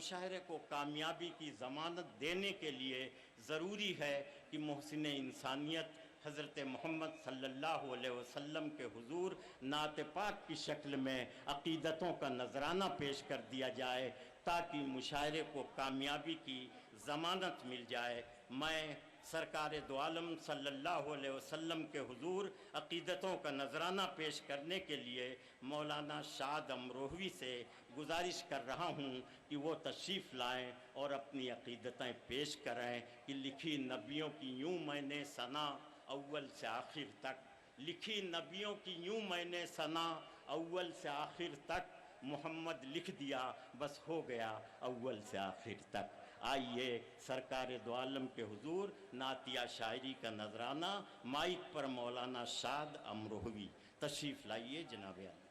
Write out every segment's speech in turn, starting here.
मुशाहरे को कामयाबी की ज़मानत देने के लिए ज़रूरी है कि मोहसिन इंसानियत हज़रत मोहम्मद सल्लल्लाहु अलैहि वसल्लम के हुजूर नात पाक की शक्ल में अक़ीदतों का नजराना पेश कर दिया जाए ताकि मुशाहरे को कामयाबी की ज़मानत मिल जाए। मैं सरकार दो आलम सल्लल्लाहु अलैहि वसल्लम के हुजूर अक़ीदतों का नजराना पेश करने के लिए मौलाना शाद अमरोहवी से गुजारिश कर रहा हूँ कि वो तशरीफ़ लाएँ और अपनी अक़ीदतें पेश करें कि लिखी नबियों की यूँ मैंने सना अव्वल से आखिर तक, लिखी नबियों की यूँ मैंने सना अव्वल से आखिर तक, मोहम्मद लिख दिया बस हो गया अव्वल से आखिर तक। आइए सरकार दो आलम के हुजूर नातिया शायरी का नजराना माइक पर मौलाना शाद अमरोहवी तशरीफ़ लाइए जनाब आला।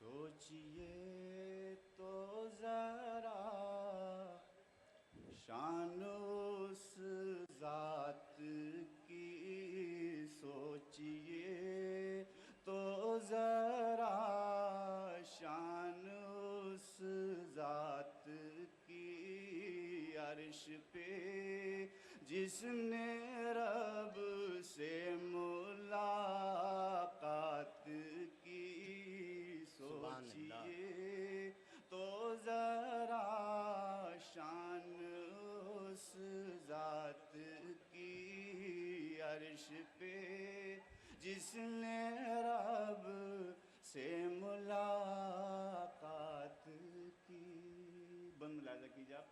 सोचिए तो ज़रा शान उस ज़ात की, सोचिए तो ज़रा शान उस ज़ात की, अर्श पे जिसने रब से मुलाकात की। सोचिए तो ज़रा शान उस ज़ात की, अर्श पे जिसने रब से मुलाकात की। बंद मुलाज़ा कीजिए आप।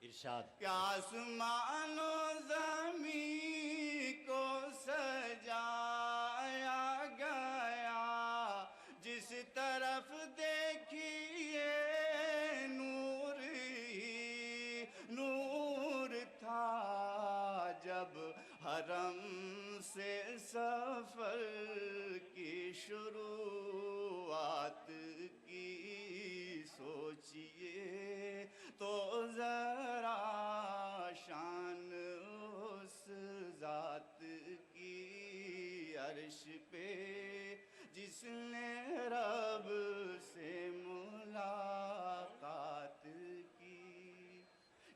इरशाद। क्या आसमानो ज़मीं को सजाया गया, जिस तरफ देखिए नूर ही नूर था। जब हरम से सफ़र की शुरुआत की, सोचिए तो ज़रा शान उस ज़ात की, अर्श पे जिसने रब से मुलाकात की।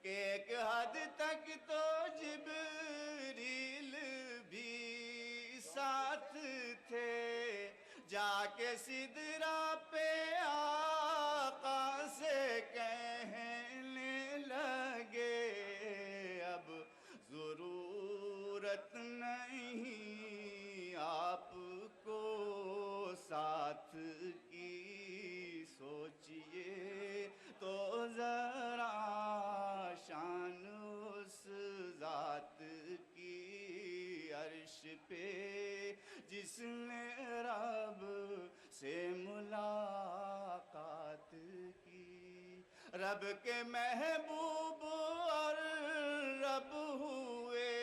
एक हद तक तो जिब्रील भी साथ थे, जाके सिदरा पे आका से कहने लगे, अब ज़रूरत नहीं आपको साथ की। सोचिए तो ज़रा शान उस ज़ात की, अर्श पे जिसने रब से मुलाकात की। रब के महबूब और रब हुए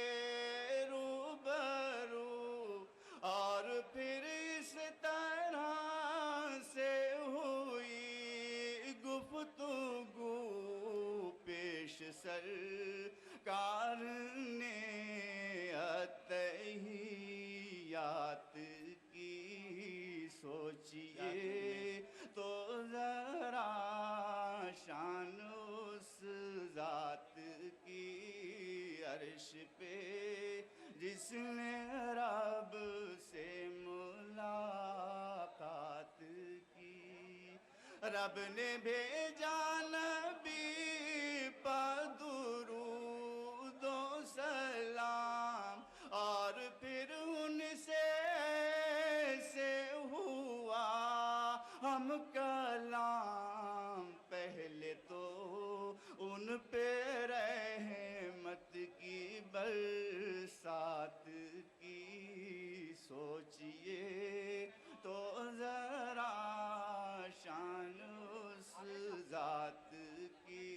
रूबरू, और फिर इस तरह से हुई गुफ्तगू पेश सरकार ने अतहियात की। सोचिए तो ज़रा शान उस ज़ात की, अर्श पे जिसने रब से मुलाकात की। रब ने भेजा नबी पर दुरूदो सलाम, और फिर उनसे ऐसे हुआ हम कलाम। पहले तो उन पे रहमत की बरसात की। सोचिए तो ज़रा शान उस ज़ात की,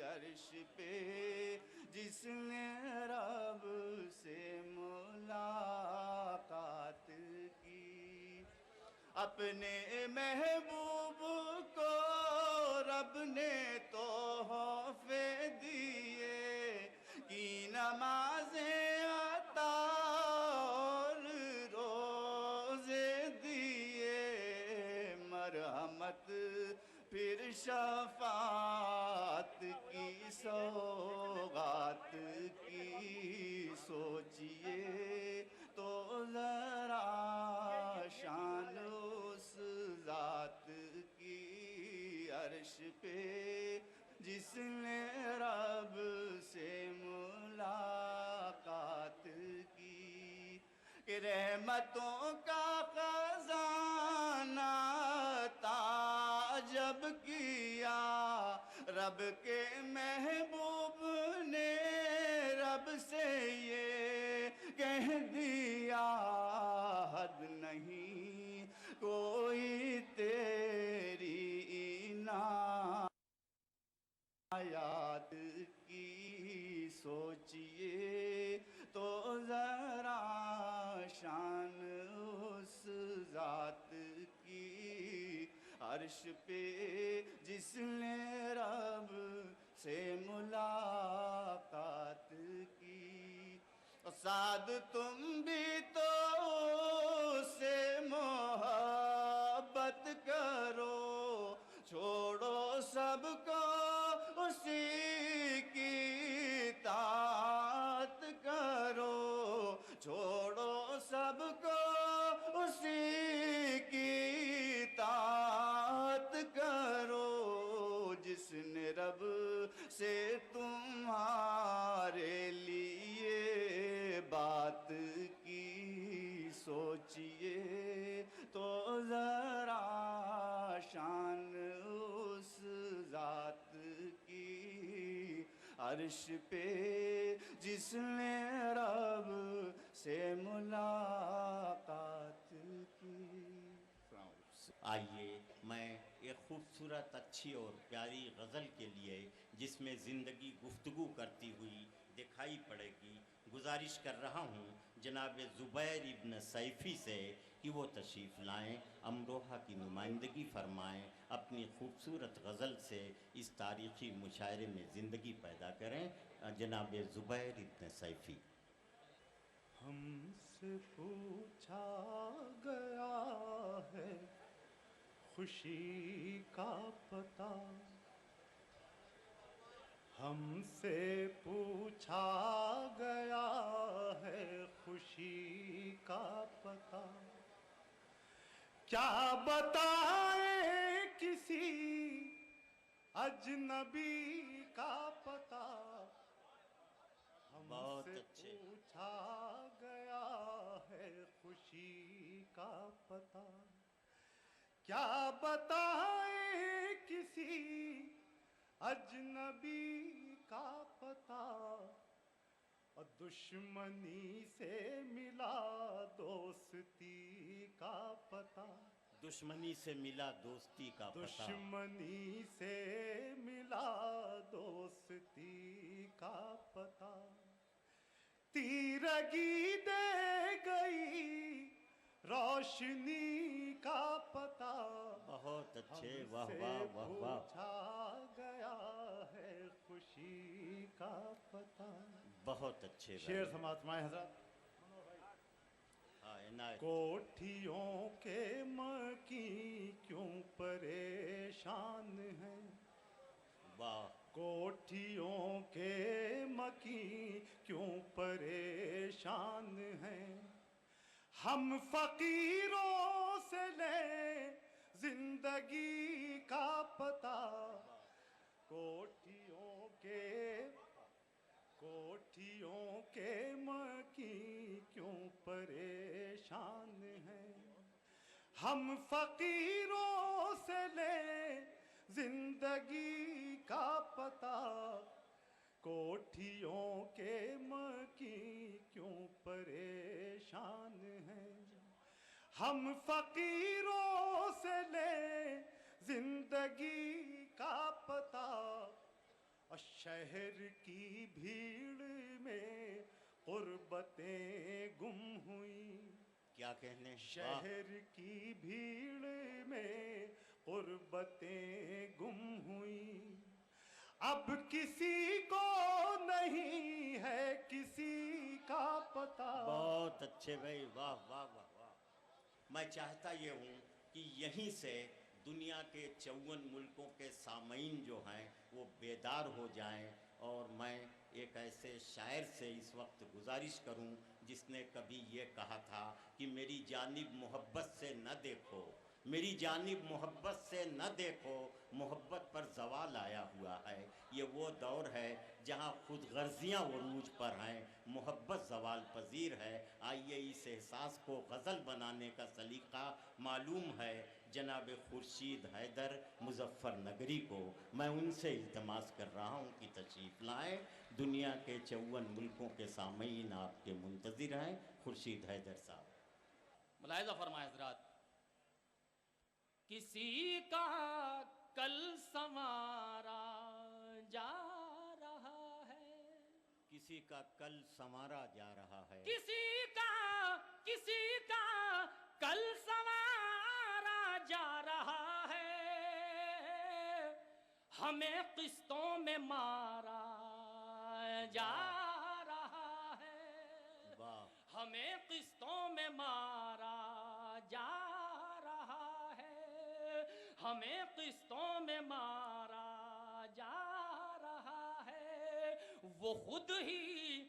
अर्श पे जिसने रब से मुलाकात की। अपने महबूब को रब ने तोहफे दिए, की नमाज़ें अता और रोज़े दिए। मरहमत फिर शफात सौगात की सोचिए तो जरा शान उस जात की अर्श पे जिसने रब से मुलाकात की, कि रहमतों का खजाना ताजब किया रब के महबूब ने रब से ये कह दिया, हद नहीं कोई तेरी इनायत की सोचिए तो जरा शान उस जात की अर्श पे जिसने रब से मुलाकात की। साद तुम भी तो उससे मोहब्बत करो, छोड़ो सबको उसी की तात करो, छोड़ो सबको उसी की तात करो, जिसने रब से तुम्हारे लिए बात की सोचिए तो जरा शान उस जात की अर्श पे जिसने रब से मुलाकात की। आइए मैं एक खूबसूरत अच्छी और प्यारी गज़ल के लिए जिसमें ज़िंदगी गुफ्तगू करती हुई दिखाई पड़ेगी गुजारिश कर रहा हूँ जनाब ज़ुबैर इब्न सैफ़ी से कि वो तशरीफ़ लाएँ, अमरोहा की नुमाइंदगी फ़रमाएँ, अपनी खूबसूरत गज़ल से इस तारीख़ी मुशायरे में ज़िंदगी पैदा करें। जनाब ज़ुबैर इब्न सैफ़ी। हमसे पूछा गया है खुशी का पता, हमसे पूछा गया है खुशी का पता, क्या बताएं किसी अजनबी का पता। बहुत हमसे अच्छे। पूछा गया है खुशी का पता, क्या बताएं किसी अजनबी का पता, और दुश्मनी से मिला दोस्ती का पता, दुश्मनी से मिला दोस्ती का पता, दुश्मनी से मिला दोस्ती का पता, तीरगी दे गई रोशनी का पता। बहुत अच्छे, वाह हमसे वाह वाह वाह, पूछा गया है खुशी का पता। बहुत अच्छे शेर गाए। समाज में हजरत। हाँ इनायत। कोठियों के मकी क्यों परेशान हैं, वाह, कोठियों के मकी क्यों परेशान हैं, हम फकीरों से लें जिंदगी का पता, कोठियों के मकी क्यों परेशान हैं, हम फकीरों से लें जिंदगी का पता, कोठियों के मकी क्यों परेशान हैं, हम फकीरों से लें जिंदगी का पता, और शहर की भीड़ में गुर्बतें गुम हुई, क्या कहने। वाह, शहर की भीड़ में गुर्बतें गुम हुई, अब किसी को नहीं है किसी का पता। बहुत अच्छे भाई, वाह वाह वाह वाह। मैं चाहता ये हूँ कि यहीं से दुनिया के 54 मुल्कों के सामीन जो हैं वो बेदार हो जाएं और मैं एक ऐसे शायर से इस वक्त गुजारिश करूं जिसने कभी ये कहा था कि मेरी जानिब मोहब्बत से न देखो, मेरी जानिब मोहब्बत से न देखो, मोहब्बत पर जवाल आया हुआ है। ये वो दौर है जहाँ खुद गर्जियाँ उरूज पर हैं, मोहब्बत जवाल पजीर है। आइए इस एहसास को गज़ल बनाने का सलीका मालूम है जनाब खुर्शीद हैदर मुजफ्फर नगरी को। मैं उनसे इल्तमास कर रहा हूँ कि तशरीफ़ लाएँ। दुनिया के 54 मुल्कों के सामीन आपके मुंतज़िर हैं। खुर्शीद हैदर साहब। मुलाहिज़ा फरमाएं हज़रात, किसी का कल संवारा जा रहा है, किसी का कल संवारा जा रहा है, किसी का कल संवारा जा रहा है, हमें किस्तों में मारा जा रहा है, वाह, हमें किस्तों में मारा जा रहा है, हमें किस्तों में मारा जा रहा है। वो खुद ही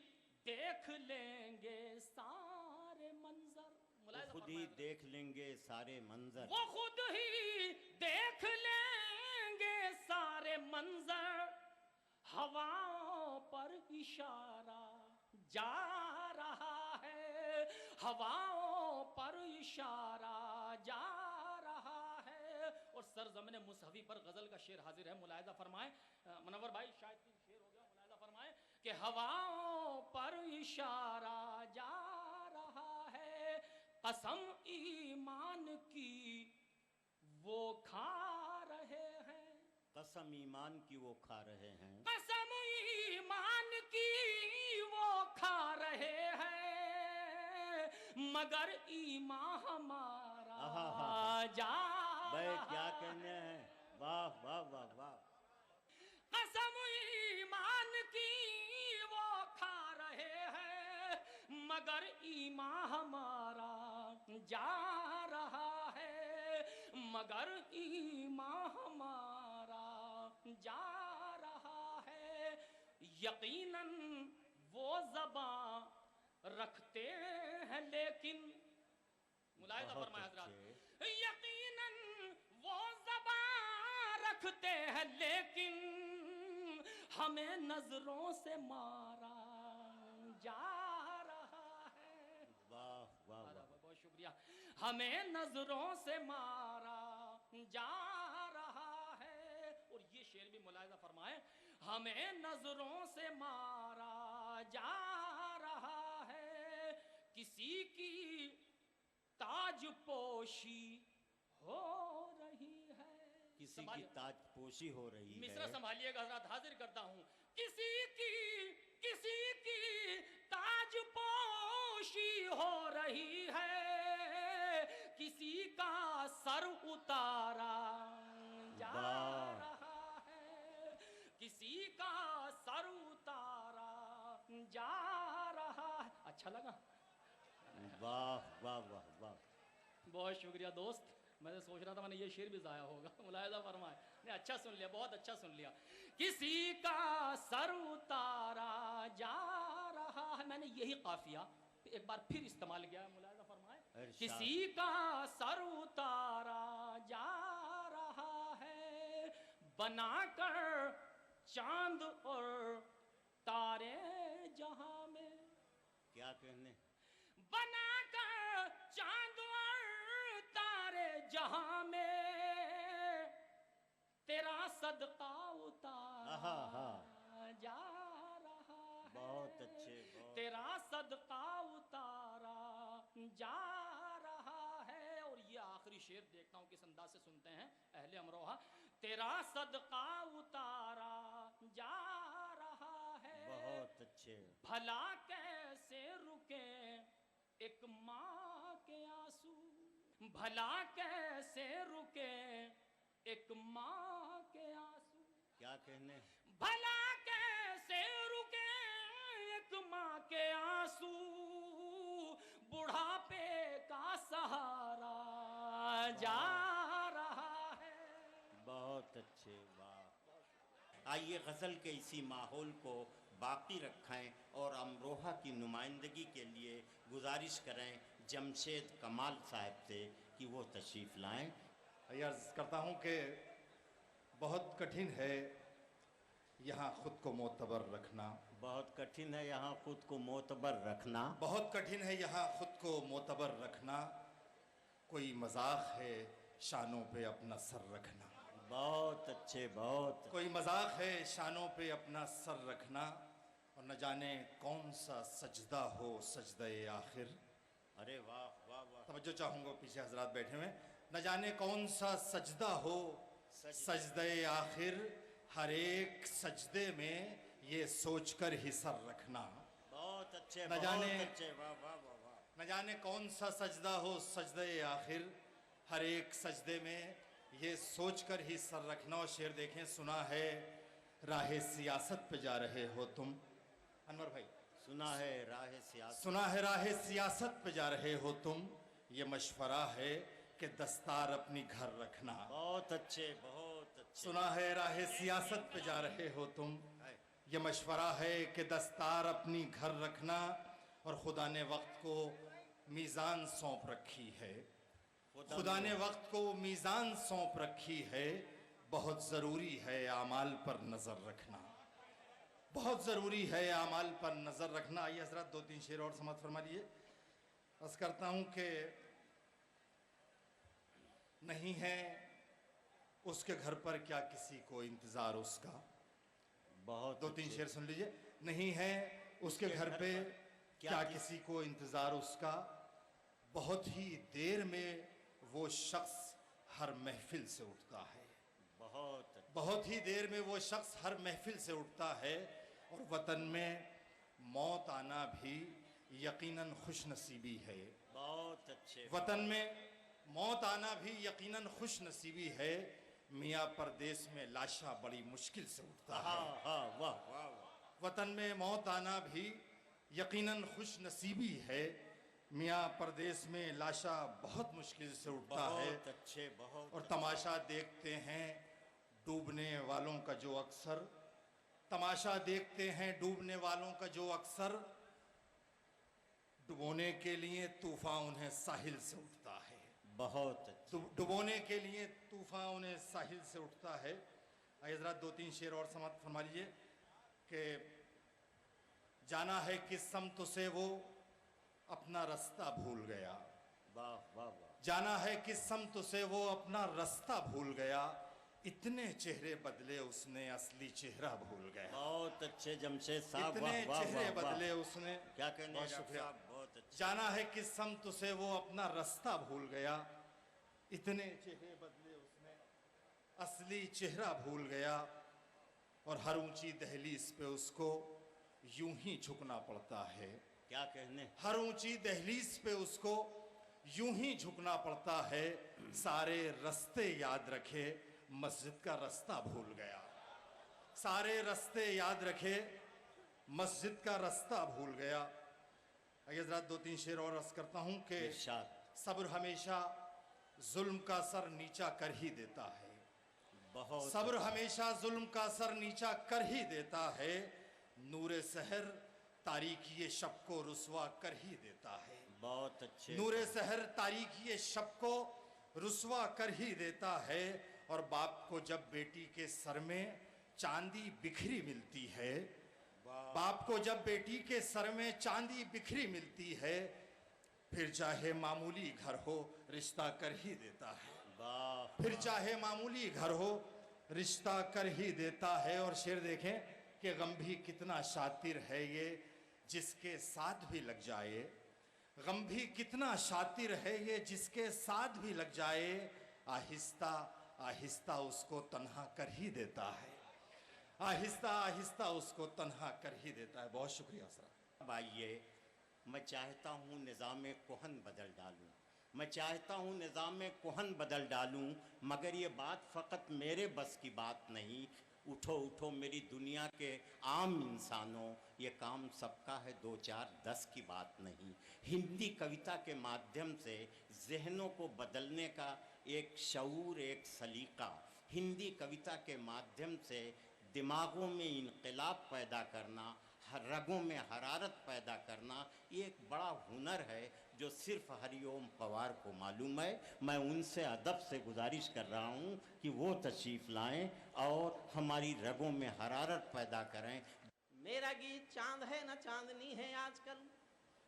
देख लेंगे सारे मंजर, वो खुद ही देख लेंगे सारे मंजर, वो खुद ही देख लेंगे सारे मंजर, हवाओं पर इशारा जा रहा है, हवाओं पर इशारा जा रहा है। और सरज़मीन मुसहवी पर गजल का शेर हाजिर है, मुलाहिज़ा फरमाएं मुनव्वर भाई, शायद कि शेर हो गया, मुलाहिज़ा फरमाएं कि हवाओं पर इशारा जा रहा है, कसम ईमान की वो खा रहे हैं, कसम ईमान की वो खा रहे हैं, कसम ईमान की वो खा रहे हैं, मगर ईमान हमारा जा भाई रहा क्या कहने हैं, वाह वाह वाह वाह। कसम ईमान की वो खा रहे हैं, मगर ईमान हमारा जा रहा है, मगर ईमान हमारा जा रहा है। यकीनन वो ज़बान रखते हैं लेकिन, मुलाहिज़ा बहुत फरमाया हज़रात, अच्छे। यकीनन वो ज़बान रखते हैं लेकिन हमें नजरों से मारा जा रहा है। वाह वाह वाह, बहुत शुक्रिया। हमें नजरों से मारा जा रहा है। और ये शेर भी मुलाहिज़ा फरमाए, हमें नजरों से मारा जा रहा है, किसी की ताजपोशी हो रही है, किसी की ताजपोशी हो रही मिसरा है, संभालिएगा हज़रात, हाजिर करता हूँ। किसी की ताजपोशी हो रही है, किसी का सर उतारा जा रहा है, किसी का सर उतारा जा रहा है। अच्छा लगा? वाह वाह वाह वाह। बहुत शुक्रिया दोस्त, मैं तो सोच रहा था मैंने ये शेर भी ज़ाया होगा, मुलाहिज़ा फरमाए, नहीं अच्छा सुन लिया, बहुत अच्छा सुन लिया। किसी का सर उतारा जा रहा है, मैंने यही काफिया एक बार फिर इस्तेमाल किया, मुलाहिज़ा फरमाए, किसी का सर उतारा जा रहा है, बनाकर चांद और तारे जहां में, क्या कहने, बनाकर चांद और तारे जहां में, तेरा सदका उतारा जा रहा है, बहुत अच्छे, बहुत तेरा सदका उतारा जा रहा है। और ये आखिरी शेर देखता हूँ किस अंदाज से सुनते हैं अहले अमरोहा, तेरा सदका उतारा जा रहा है, बहुत अच्छे। भला कैसे रुके एक माँ के आंसू, भला कैसे रुके एक माँ के आंसू, क्या कहने, भला कैसे रुके एक माँ के आंसू, बुढ़ापे का सहारा जा रहा है। बहुत अच्छे, वाह। आइए गज़ल के इसी माहौल को बाकी रखें और अमरोहा की नुमाइंदगी के लिए गुजारिश करें जमशेद कमाल साहब से कि वो तशरीफ़ लाएं। अर्ज़ करता हूँ कि बहुत कठिन है यहाँ ख़ुद को मोतबर रखना, बहुत कठिन है यहाँ खुद को मोतबर रखना, बहुत कठिन है यहाँ ख़ुद को मोतबर रखना, कोई मजाक है शानों पे अपना सर रखना, बहुत अच्छे, बहुत कोई मजाक है शानों पे अपना सर रखना, और न जाने कौन सा सजदा हो सजदे आखिर। अरे वाह वाह वाह, तवज्जो चाहूँगा पीछे हजरात बैठे हुए, न जाने कौन सा सजदा हो सजदे आखिर, हर एक सजदे में ये सोचकर ही सर रखना। बहुत अच्छे, न जाने बहुत अच्छे, वाह वाह वाह वाह। न जाने कौन सा सजदा हो सजदे आखिर, हर एक सजदे में ये सोचकर ही सर रखना। और शेर देखें, सुना है राह सियासत पे जा रहे हो तुम, अनवर भाई, सुना है राह सियासत, सुना है राह सियासत पे जा रहे हो तुम, ये मशवरा है कि दस्तार अपनी घर रखना। बहुत अच्छे, बहुत अच्छे। सुना है राह सियासत पे जा रहे हो तुम, ये मशवरा है कि दस्तार अपनी घर रखना, और खुदा ने वक्त को मीज़ान सौंप रखी है, खुदा ने वक्त को मीज़ान सौंप रखी है, बहुत ज़रूरी है आमाल पर नज़र रखना, बहुत ज़रूरी है आमाल पर नज़र रखना। आइए हज़रत दो तीन शेर और समाप्त फरमा लिए। अर्ज़ करता हूँ कि नहीं है उसके घर पर क्या किसी को इंतज़ार उसका, बहुत दो तीन शेर सुन लीजिए। नहीं है उसके घर पे क्या किसी को इंतज़ार उसका, बहुत ही देर में वो शख्स हर महफिल से उठता है, बहुत ही देर में वो शख्स हर महफिल से उठता है, और वतन में मौत आना भी यकीनन खुश नसीबी है, बहुत अच्छे। वतन में मौत आना भी यकीनन खुश नसीबी है, मियाँ परदेश में लाशा बड़ी मुश्किल से उठता है। हाँ हाँ, वाह वाह वाह। वतन में मौत आना भी यकीनन खुश नसीबी है, मियाँ परदेश में लाशा बहुत मुश्किल से उठता है। बहुत अच्छे, बहुत। और तमाशा देखते हैं डूबने वालों का जो अक्सर, तमाशा देखते हैं डूबने वालों का जो अक्सर, डुबोने के लिए तूफान उन्हें साहिल से उठता है, बहुत अच्छे। डुबोने के लिए तूफान उन्हें साहिल से उठता है। हजरत दो तीन शेर और समाप्त फरमा लीजिए कि जाना है किस समत से वो अपना रास्ता भूल गया, वाह वाह वाह। जाना है किस समत से वो अपना रास्ता भूल गया, इतने चेहरे बदले उसने असली चेहरा भूल गया। बहुत अच्छे जमशेद साहब, इतने वाह वाह चेहरे वाह वाह। बदले उसने, क्या कहने बहुत डॉक्टर शुक्रिया। साहब, बहुत अच्छे। जाना है किस समत से वो अपना रास्ता भूल गया, इतने चेहरे बदले उसने असली चेहरा भूल गया, और हर ऊंची दहलीज पे उसको यूं ही झुकना पड़ता है, क्या कहने। हर ऊंची दहलीज पे उसको यूं ही झुकना पड़ता है, सारे रास्ते याद रखे मस्जिद का रास्ता भूल गया, सारे रास्ते याद रखे मस्जिद का रास्ता भूल गया। हजरत दो तीन शेर और अर्ज करता हूँ कि इरशाद। सब्र हमेशा जुल्म का सर नीचा कर ही देता है, बहुत सब्र हमेशा जुल्म का सर नीचा कर ही देता है, नूरे सहर तारीकी शब को रुसवा कर ही देता है, बहुत अच्छे। नूरे सहर तारीकी शब को रुसवा कर ही देता है, और बाप को जब बेटी के सर में चांदी बिखरी मिलती है, बाप को जब बेटी के सर में चांदी बिखरी मिलती है, फिर चाहे मामूली घर हो रिश्ता कर ही देता है, वाह। फिर चाहे मामूली घर हो रिश्ता कर ही देता है। और शेर देखें कि गम भी कितना शातिर है ये जिसके साथ भी लग जाए, गम भी कितना शातिर है ये जिसके साथ भी लग जाए, आहिस्ता आहिस्ता उसको तन्हा कर ही देता है, आहिस्ता आहिस्ता उसको तन्हा कर ही देता है। बहुत शुक्रिया सर। अब आइए, मैं चाहता हूँ निज़ाम कोहन बदल डालूं, मैं चाहता हूँ निज़ाम कोहन बदल डालूं, मगर ये बात फ़कत मेरे बस की बात नहीं। उठो उठो मेरी दुनिया के आम इंसानों, ये काम सबका है, 2 4 10 की बात नहीं। हिंदी कविता के माध्यम से जहनों को बदलने का एक शऊर, एक सलीका, हिंदी कविता के माध्यम से दिमागों में इनकलाब पैदा करना, रगों में हरारत पैदा करना, ये एक बड़ा हुनर है जो सिर्फ हरिओम पवार को मालूम है। मैं उनसे अदब से गुजारिश कर रहा हूँ कि वो तशरीफ़ लाएं और हमारी रगों में हरारत पैदा करें। मेरा गीत चांद है ना चांदनी है आजकल,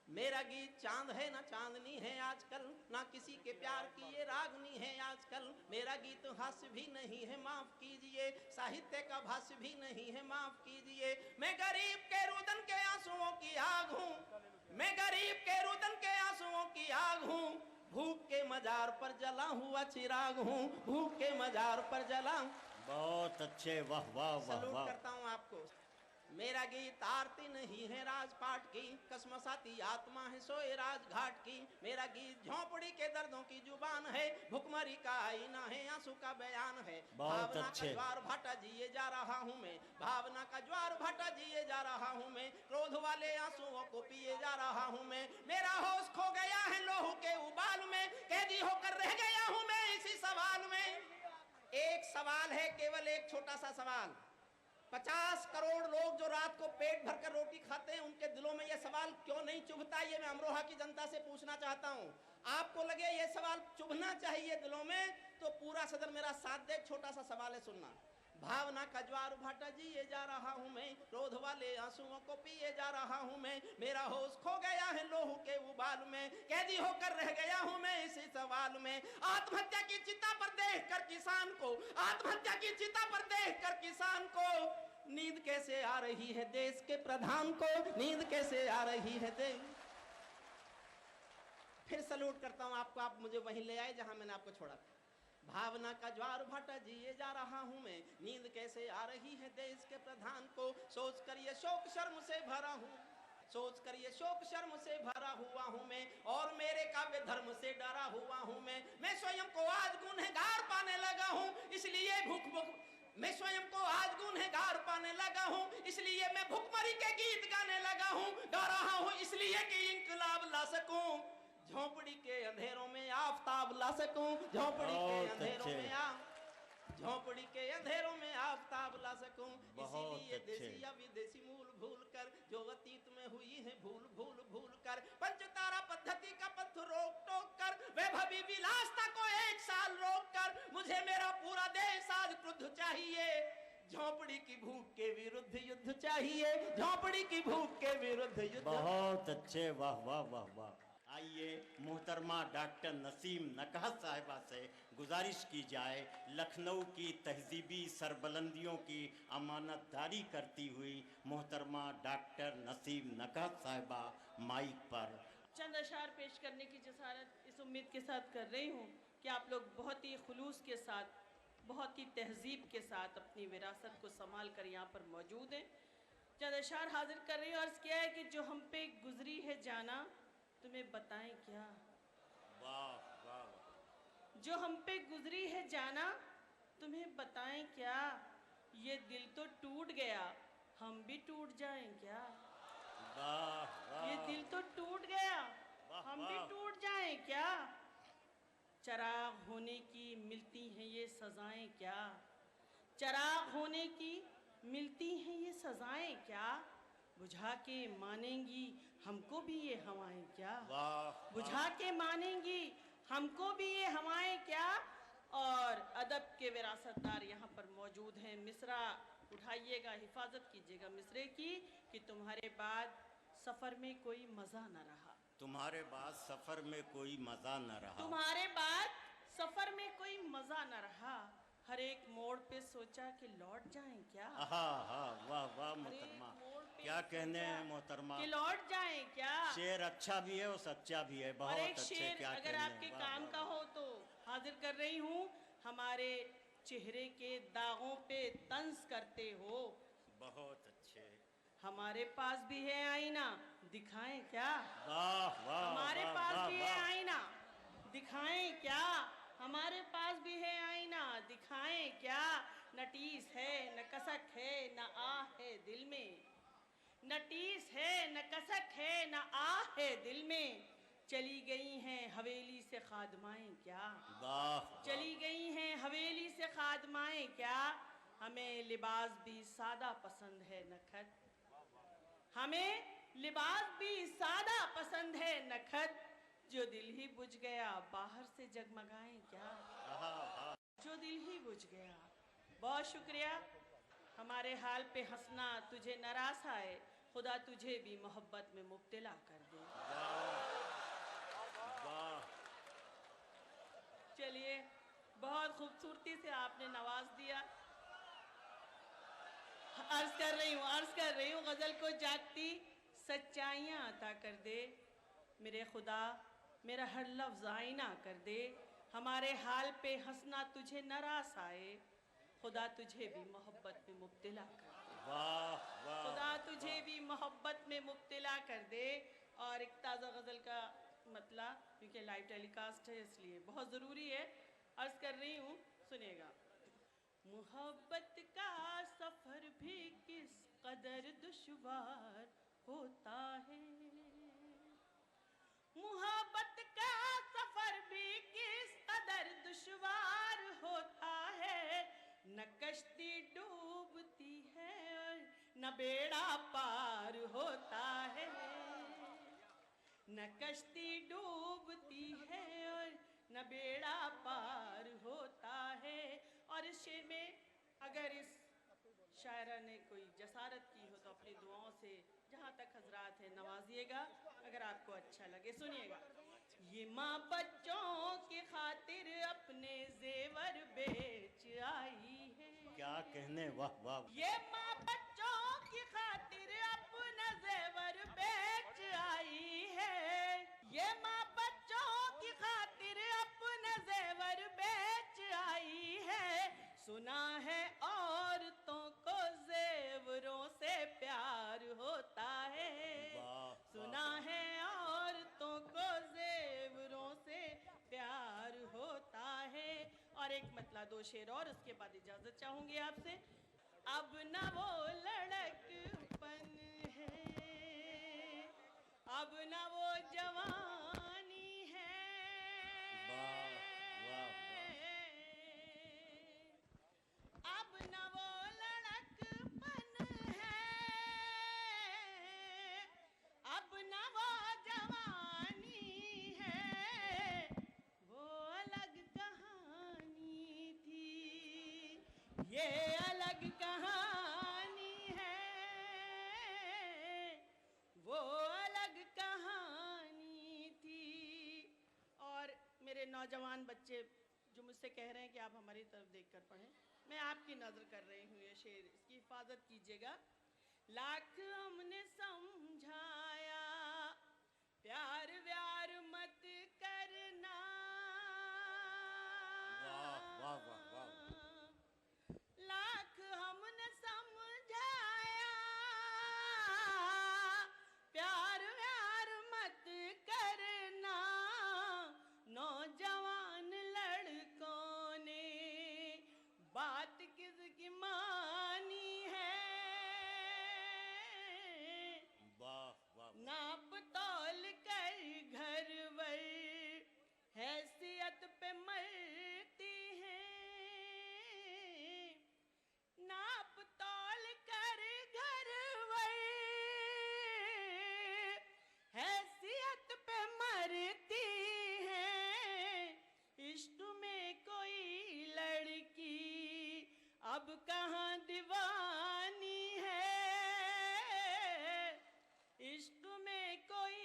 मेरा गीत चांद है ना चांदनी है आजकल, ना किसी के प्यार की ये रागनी है आजकल। मेरा गीत हास्य भी नहीं है माफ कीजिए, साहित्य का भाष्य भी नहीं है माफ कीजिए। मैं गरीब के रुदन के आंसुओं की आग हूँ, मैं गरीब के रुदन के आंसुओं की आग हूँ, भूख के मजार पर जला हुआ चिराग हूँ, भूख के मजार पर जला। बहुत अच्छे, वाह वाह वाह सलूट वाह। करता हूँ आपको। मेरा गीत आरती नहीं है राजपाट की, कसमसाती आत्मा है सोए राजघाट की। मेरा गीत झोंपड़ी के दर्दों की जुबान है, भुखमरी का आईना है, आंसू का बयान है। बहुत भावना अच्छे। का ज्वार भाटा जिए जा रहा हूँ मैं, भावना का ज्वार भाटा जिए जा रहा हूँ मैं, क्रोध वाले आंसुओं को पिए जा रहा हूँ मैं। मेरा होश खो गया है लोहू के उबाल में, कैदी होकर रह गया हूँ मैं इसी सवाल में। एक सवाल है, केवल एक छोटा सा सवाल। 50 करोड़ लोग जो रात को पेट भरकर रोटी खाते हैं, उनके दिलों में यह सवाल क्यों नहीं चुभता? ये मैं अमरोहा की जनता से पूछना चाहता हूँ। आपको लगे ये सवाल चुभना चाहिए दिलों में, तो पूरा सदन मेरा साथ दे। छोटा सा सवाल है, सुनना। भावना का ज्वार भाटा जिए जा रहा हूँ मैं, क्रोध वाले आंसुओं को पिए जा रहा हूँ मैं। मेरा होश खो गया है लोहू के उबाल में, कैदी होकर रह गया हूँ मैं इसी सवाल में। आत्महत्या की चिता पर देखकर किसान को, आत्महत्या की चिता पर देखकर किसान को नींद कैसे आ रही है देश के प्रधान को, नींद कैसे आ रही है देश। फिर सलूट करता हूँ आपको, आप मुझे वहीं ले आए जहां मैंने आपको छोड़ा था। भावना का ज्वार भाटा जिए जा रहा हूँ मैं, नींद कैसे आ रही है देश के प्रधान को। सोच कर ये शोक शर्म से भरा हूँ, सोच कर ये शोक शर्म से भरा हुआ हूँ मैं, और मेरे काव्य धर्म से डरा हुआ हूँ मैं स्वयं को आज गुनहगार पाने लगा हूँ, इसलिए मैं स्वयं को आज गुनहगार पाने लगा हूँ, इसलिए मैं भुखमरी के गीत गाने लगा हूँ। गा रहा हूँ इसलिए कि इंकलाब ला सकूं, झोंपड़ी के अंधेरों में आफताब ला सकूं, झोंपड़ी के अंधेरों में झोंपड़ी के अंधेरों में आफताब ला सकूं। इसीलिए देसी या विदेशी मूल भूल कर, जो अतीत में हुई है भूल भूल भूल कर, पंचतारा पद्धति का पथ रोक टोक कर, वैभवी विलासता को एक साल रोक कर, मुझे मेरा पूरा देश आज क्रुद्ध चाहिए। झोंपड़ी की भूख के विरुद्ध युद्ध चाहिए, झोंपड़ी की भूख के विरुद्ध युद्ध। बहुत अच्छे, वाह वाह वाह वाह। आइए मोहतरमा डॉक्टर नसीम नकहत साहिबा से गुजारिश की जाए, लखनऊ की तहजीबी सरबलंदियों की अमानतदारी करती हुई मोहतरमा डॉक्टर नसीम नकहत साहिबा माइक पर चंद अशार पेश करने की जसारत इस उम्मीद के साथ कर रही हूँ कि आप लोग बहुत ही खुलूस के साथ, बहुत ही तहजीब के साथ अपनी विरासत को संभाल कर यहाँ पर मौजूद हैं। चंद अशार हाजिर कर रही हूँ। अर्ज़ किया है कि जो हम पे गुजरी है जाना, तुम्हें बताएं क्या। वाह वाह। जो हम पे गुजरी है जाना, तुम्हें बताएं क्या। ये दिल तो टूट गया, हम भी टूट जाएं क्या। वाह वाह। ये दिल तो टूट गया, वाह, हम भी वाह। टूट जाएं क्या। चराग होने की मिलती हैं ये सजाएं क्या, चराग होने की मिलती हैं ये सजाएं क्या। बुझा के मानेंगी हमको भी ये हवाएं क्या, वाह। बुझा के मानेंगी हमको भी ये हवाएं क्या। और अदब के विरासतदार यहाँ पर मौजूद हैं। मिसरा उठाइएगा, हिफाजत कीजिएगा मिसरे की कि तुम्हारे बाद सफ़र में कोई मज़ा न रहा, तुम्हारे बाद सफ़र में कोई मज़ा न रहा, तुम्हारे बाद सफ़र में कोई मज़ा न रहा। हर एक मोड़ पे सोचा कि लौट जाएं क्या। वाह वाह हर एक मोहतरमा, मोड़ पे क्या कहने सोचा हैं मोहतरमा। कि लौट जाएं क्या। शेर अच्छा भी है और सच्चा भी है, और बहुत एक अच्छे। शेर क्या अगर कहने आपके हैं, काम वाह, का वाह, हो तो हाजिर कर रही हूँ। हमारे चेहरे के दागों पे तंज करते हो, बहुत अच्छे। हमारे पास भी है आईना, दिखाएं क्या। वाह वाह। हमारे वाह, पास वाह, भी है वाह। आईना, दिखाएं क्या। हमारे पास भी है आईना, दिखाएं क्या। न टीस है न कसक है न आह है दिल में, न टीस है न कसक है न आह है दिल में। चली गई हैं हवेली से खादमाएं क्या, वाह। चली गई हैं हवेली से खादमाएं क्या। हमें लिबास भी सादा पसंद है नखत, हमें लिबास भी सादा पसंद है नखत, जो दिल ही बुझ गया बाहर से जगमगाएं क्या, जो दिल ही बुझ गया। बहुत शुक्रिया। हमारे हाल पे हंसना तुझे नाराज आए, खुदा तुझे भी मोहब्बत में मुब्तला कर दे। चलिए, बहुत खूबसूरती से आपने नवाज दिया। अर्ज कर रही हूँ गजल को जागती सच्चाइयाँ अता कर दे मेरे खुदा, मेरा हर लफ्ज आईना कर दे। हमारे हाल पे हंसना तुझे नाराज आए, खुदा तुझे भी मोहब्बत में मुब्तला कर दे। खुदा तुझे भी मोहब्बत में मुब्तला कर दे। और एक ताज़ा गज़ल का मतलब, क्योंकि लाइव टेलीकास्ट है इसलिए बहुत ज़रूरी है, अर्ज़ कर रही हूँ, सुनिएगा। मोहब्बत का सफ़र भी किस कदर दुश्वार होता है, मोहब्बत का सफ़र भी किस कदर दुश्वार होता है। न कश्ती डूबती है और न बेड़ा पार होता है, न कश्ती डूबती है और न बेड़ा पार होता है। और इस शेर में अगर इस शायरा ने कोई जसारत की हो तो अपनी दुआओं से जहाँ तक हजरात है नवाजिएगा, अगर आपको अच्छा लगे सुनिएगा। ये माँ बच्चों की खातिर अपने जेवर बेच आई है, क्या कहने, वाह वाह। ये माँ बच्चों की खातिर अपना जेवर बेच आई है, ये माँ बच्चों की खातिर अपना जेवर बेच आई है। सुना है औरतों को जेवरों से प्यार होता है, सुना है औरतों को जेवरों से प्यार होता है। और एक मतलब दो शेर और, उसके बाद इजाजत चाहूंगी आपसे। अब न वो लड़कपन है, अब न वो जवानी है, अब न वो लड़कपन है, अब न वो जवानी है, वो अलग कहानी थी, ये अलग कहानी है, वो अलग कहानी थी। और मेरे नौजवान बच्चे जो मुझसे कह रहे हैं कि आप हमारी तरफ देखकर पढ़ें, मैं आपकी नज़र कर रही हूँ ये शेर, इसकी हिफाजत कीजिएगा। लाख हमने समझाया प्यार व्यार मत करना, लाख हमने समझाया प्यार व्यार मत करना, नौजवान लड़कों ने बात किसकी मानी है, नाप तौल कर घर वर हैसियत पे मरती हैं, नाप तौल कर घर वर हैसियत पे मरती हैं। इश्क में कोई लड़की अब कहाँ दीवानी है, इश्क में कोई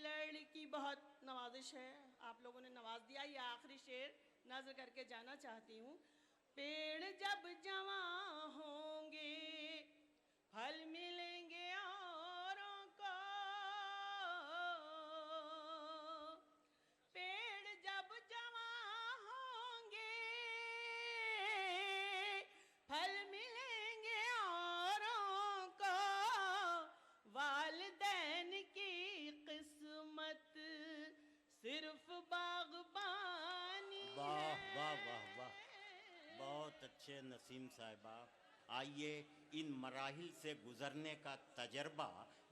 लड़की। बहुत नवाजिश है, आप लोगों ने नवाज दिया। ये आखिरी शेर नजर करके जाना चाहती हूँ। पेड़ जब जवां होंगे फल मिलेंगे औरों को, पेड़ जब जवां होंगे फल मिलेंगे औरों को, वालिदैन की किस्मत सिर्फ बागबानी है। वाह वाह वाह, बहुत अच्छे नसीम साहिबा। आइए इन मराहिल से गुजरने का तजर्बा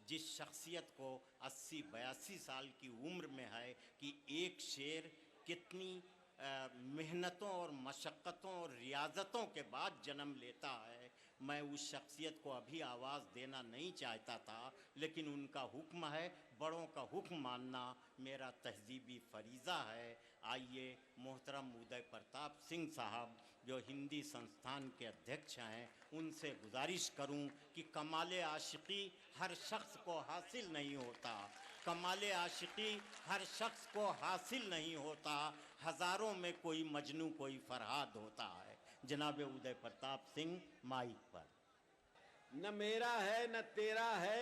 जिस शख्सियत को 80-82 साल की उम्र में है कि एक शेर कितनी मेहनतों और मशक्क़तों और रियाज़तों के बाद जन्म लेता है। मैं उस शख्सियत को अभी आवाज़ देना नहीं चाहता था, लेकिन उनका हुक्म है, बड़ों का हुक्म मानना मेरा तहज़ीबी फ़रीज़ा है। आइए मोहतरम उदय प्रताप सिंह साहब जो हिंदी संस्थान के अध्यक्ष हैं, उनसे गुजारिश करूं कि कमाल आशिकी हर शख्स को हासिल नहीं होता, कमाल आशिकी हर शख्स को हासिल नहीं होता, हज़ारों में कोई मजनू कोई फरहाद होता है। जनाब उदय प्रताप सिंह माइक पर। न मेरा है न तेरा है,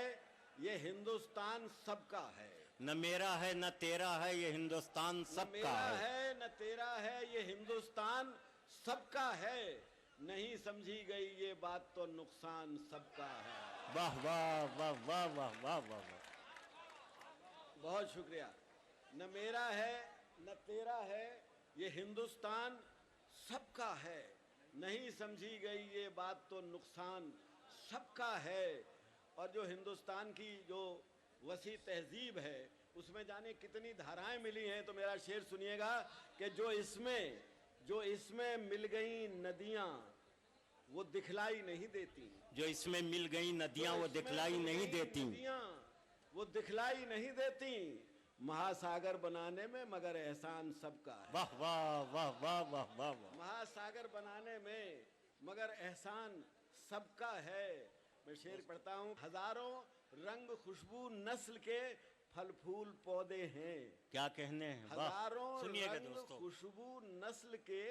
ये हिंदुस्तान सबका है। न मेरा है न तेरा है, ये हिंदुस्तान सबका है। न तेरा है, ये हिंदुस्तान सबका है। नहीं समझी गई ये बात तो नुकसान सबका है। वाह वाह वाह वाह वाह वाह वाह वाह। बहुत शुक्रिया। न मेरा है न तेरा है, ये हिंदुस्तान सबका है। नहीं समझी गई ये बात तो नुकसान सबका है। और जो हिंदुस्तान की जो वसी तहजीब है, उसमें जाने कितनी धाराएं मिली हैं। तो मेरा शेर सुनिएगा कि जो इसमें मिल गई नदियां वो दिखलाई नहीं देती। जो इसमें मिल गई नदियां वो दिखलाई नहीं देती। वो दिखलाई नहीं देती। महासागर बनाने में मगर एहसान सबका है। वाह वाह वाह वाह वाह वाह वाह। महासागर बनाने में मगर एहसान सबका है। मैं शेर पढ़ता हूँ। हजारों रंग खुशबू नस्ल के फल फूल पौधे हैं। क्या कहने हैं, वाह। हजारों सुनिएगा रंग दोस्तों। खुशबू नस्ल के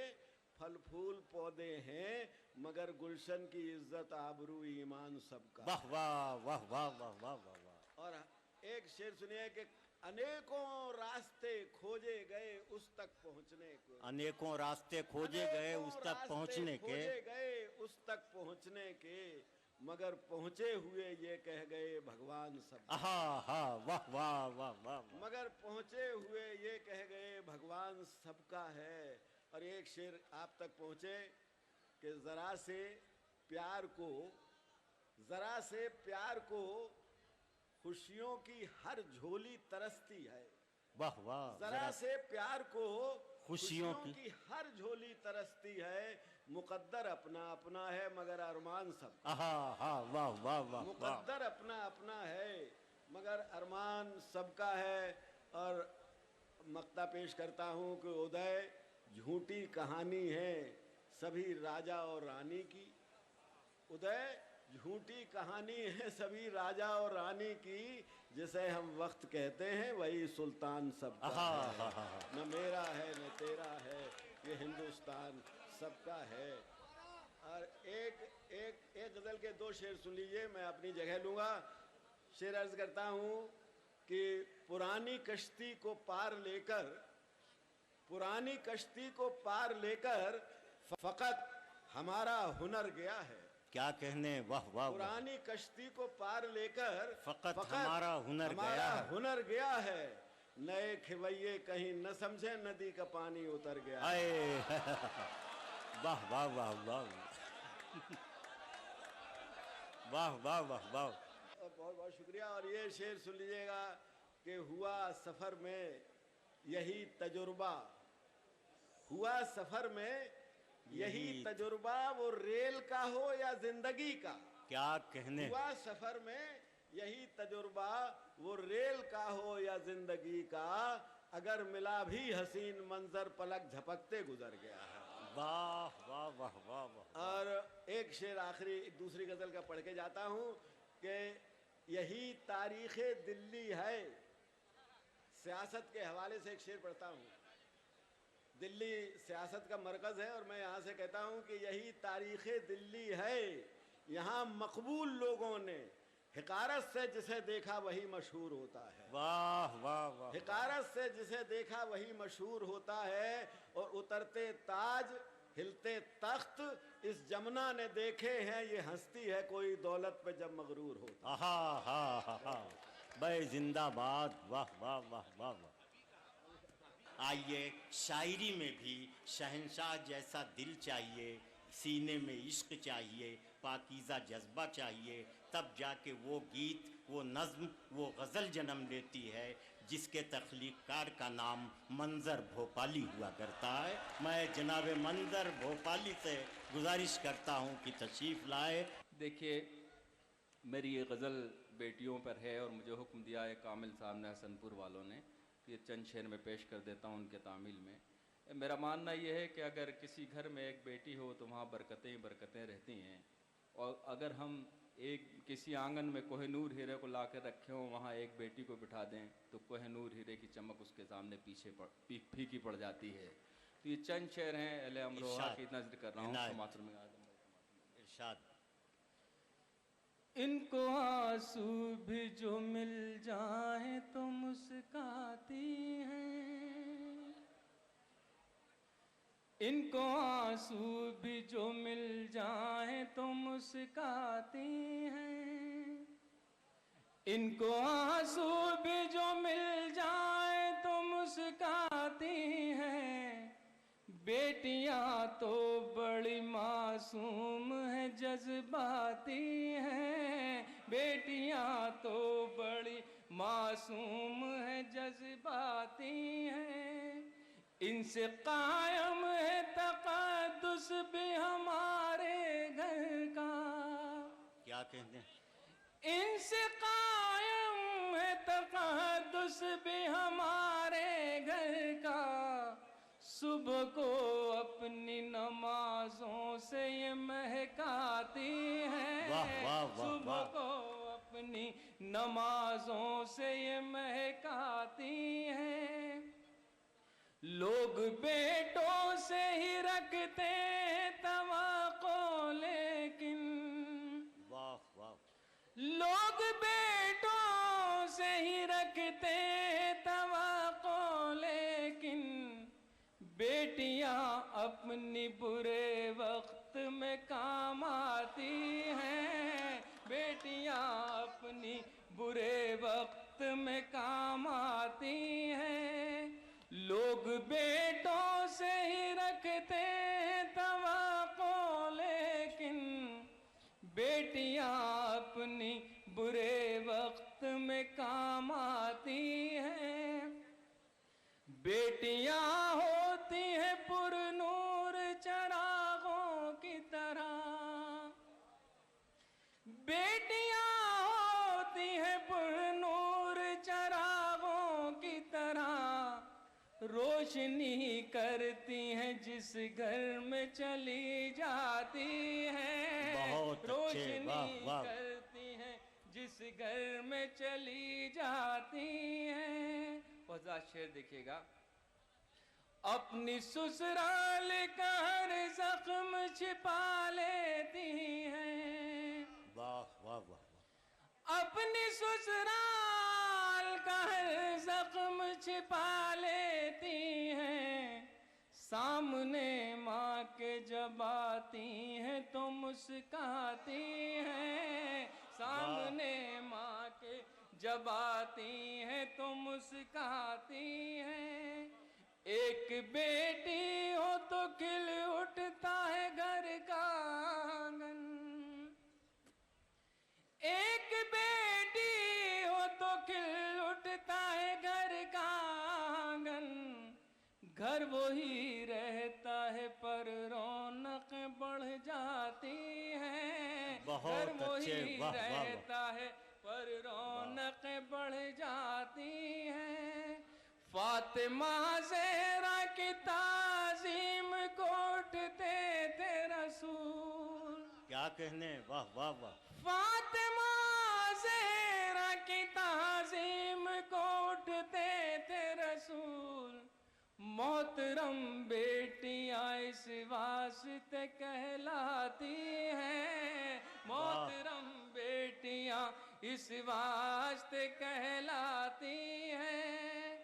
फल फूल पौधे हैं, मगर गुलशन की इज्जत आबरू ईमान सबका। वाह वाह वाह वाह वाह वाह वाह वाह। और एक शेर सुनिए कि अनेकों रास्ते खोजे गए उस तक पहुंचने को। अनेकों रास्ते खोजे गए उस तक पहुंचने के। खोजे गए उस तक पहुंचने के, मगर पहुंचे हुए ये कह गए भगवान सबका। आहा हा वाह वाह वाह वाह। मगर पहुंचे हुए ये कह गए भगवान सबका है। और एक शेर आप तक पहुंचे कि जरा से प्यार को खुशियों की हर झोली तरसती है। वाह वाह। जरा से प्यार को खुशियों की हर झोली तरसती है। मुकद्दर अपना अपना है मगर अरमान सब। आहा हा वाह वाह वाह। मुकद्दर अपना अपना है मगर अरमान सबका है। और मक्ता पेश करता हूँ कि उदय झूठी कहानी है सभी राजा और रानी की। उदय झूठी कहानी है सभी राजा और रानी की, जिसे हम वक्त कहते हैं वही सुल्तान सबका है। न मेरा है न तेरा है, ये हिंदुस्तान सबका है। और एक गजल के दो शेर सुन लीजिए, मैं अपनी जगह लूंगा। शेर अर्ज करता हूँ कि पुरानी कश्ती को पार लेकर फकत हमारा हुनर गया है। क्या कहने, वाह वाह। पुरानी कश्ती को पार लेकर फकत हमारा हुनर गया है। नए खिवैये कहीं न समझे नदी का पानी उतर गया। वाह वाह वाह वाह वाह वाह वाह वाह। बहुत बहुत शुक्रिया। और ये शेर सुन लीजिएगा कि हुआ सफर में यही तजुर्बा, वो रेल का हो या जिंदगी का। क्या कहने। हुआ सफर में यही तजुर्बा, वो रेल का हो या जिंदगी का, अगर मिला भी हसीन मंजर पलक झपकते गुजर गया है। वाह वाह वाह वाह वाह। और एक शेर आखिरी एक दूसरी गजल का पढ़ के जाता हूँ कि यही तारीख़े दिल्ली है। सियासत के हवाले से एक शेर पढ़ता हूँ। दिल्ली सियासत का मरकज़ है और मैं यहाँ से कहता हूँ कि यही तारीख़े दिल्ली है। यहाँ मकबूल लोगों ने हिकारत से जिसे देखा वही मशहूर होता है। वाह वाह वाह। हिकारत से जिसे देखा वही मशहूर होता है। और उतरते ताज हिलते तख्त इस जमुना ने देखे हैं, ये हंसती है कोई दौलत पे जब मगरूर होता। आहा हा हा हा। भाई जिंदाबाद। वाह वाह वाह वाह वाह। आइए शायरी में भी शहंशाह जैसा दिल चाहिए, सीने में इश्क चाहिए, पाकीज़ा जज्बा चाहिए, तब जाके वो गीत वो नज़्म, वो गज़ल जन्म लेती है जिसके तख्लीक़कार का नाम मंज़र भोपाली हुआ करता है। मैं जनाब मंज़र भोपाली से गुजारिश करता हूँ कि तशरीफ़ लाए। देखिए, मेरी ये गज़ल बेटियों पर है और मुझे हुक्म दिया है कामिल साहब ने, हसनपुर वालों ने, कि ये चंद शेर में पेश कर देता हूँ उनके तामील में। मेरा मानना ये है कि अगर किसी घर में एक बेटी हो तो वहाँ बरकतें ही बरकतें रहती हैं, और अगर हम एक किसी आंगन में कोहिनूर हीरे को ला कर रखे हों, वहाँ एक बेटी को बिठा दें तो कोहिनूर हीरे की चमक उसके सामने फीकी पड़ जाती है। तो ये चंद शेर हैं, अहले अमरोहा की नज़र कर रहा हूँ। इरशाद। इनको आंसू भी जो मिल जाए तो मुस्काती हैं, इनको आंसू भी जो मिल जाए तो मुस्काती हैं, इनको आंसू भी जो मिल जाए तो मुस्काती हैं। बेटियां तो बड़ी मासूम है जज्बाती हैं, बेटियां तो बड़ी मासूम है जज्बाती हैं। इनसे कायम है तक़द्दुस भी हमारे घर का। क्या कहते हैं? इनसे कायम है तक़द्दुस भी हमारे घर का। सुबह को अपनी नमाजों से ये महकाती हैं, सुबह को अपनी नमाजों से ये महकाती हैं। लोग बेटों से ही रखते हैं तवक्को, लेकिन लोग बेटों से ही रखते हैं तवक्को, लेकिन बेटियां अपनी बुरे वक्त में काम आती हैं, बेटियां अपनी बुरे वक्त में काम आती हैं। लोग बेटों से ही रखते हैं तवक्को, लेकिन बेटियां अपनी बुरे वक्त में काम आती हैं। बेटियां होती हैं पुरनूर चरागों की तरह, बेटियां होती हैं पुरनूर चरागों की तरह। रोशनी करती हैं जिस घर में चली जाती हैं, रोशनी करती हैं जिस घर में चली जाती हैं। वज़ा शेर देखिएगा। अपनी ससुराल का हर जख्म छिपा लेती हैं, वाह वाह वाह। अपनी ससुराल का हर जख्म छिपा लेती हैं। सामने माँ के जब आती हैं तो मुस्काती हैं, सामने माँ के जब आती हैं तो मुस्काती हैं। एक बेटी हो तो खिल उठता है घर का आंगन, एक बेटी हो तो खिल उठता है घर का आंगन। घर वही रहता है पर रौनक बढ़ जाती है, घर वही रहता है पर रौनक बढ़ जाती है। फातिमा ज़हरा की ताज़ीम को उठते थे रसूल। क्या कहने, वाह वाह वाह। फातिमा ज़हरा की ताज़ीम को उठते थे रसूल। मोहतरम बेटियां इस वास्ते कहलाती हैं, मोहतरम बेटियां इस वास्ते कहलाती हैं।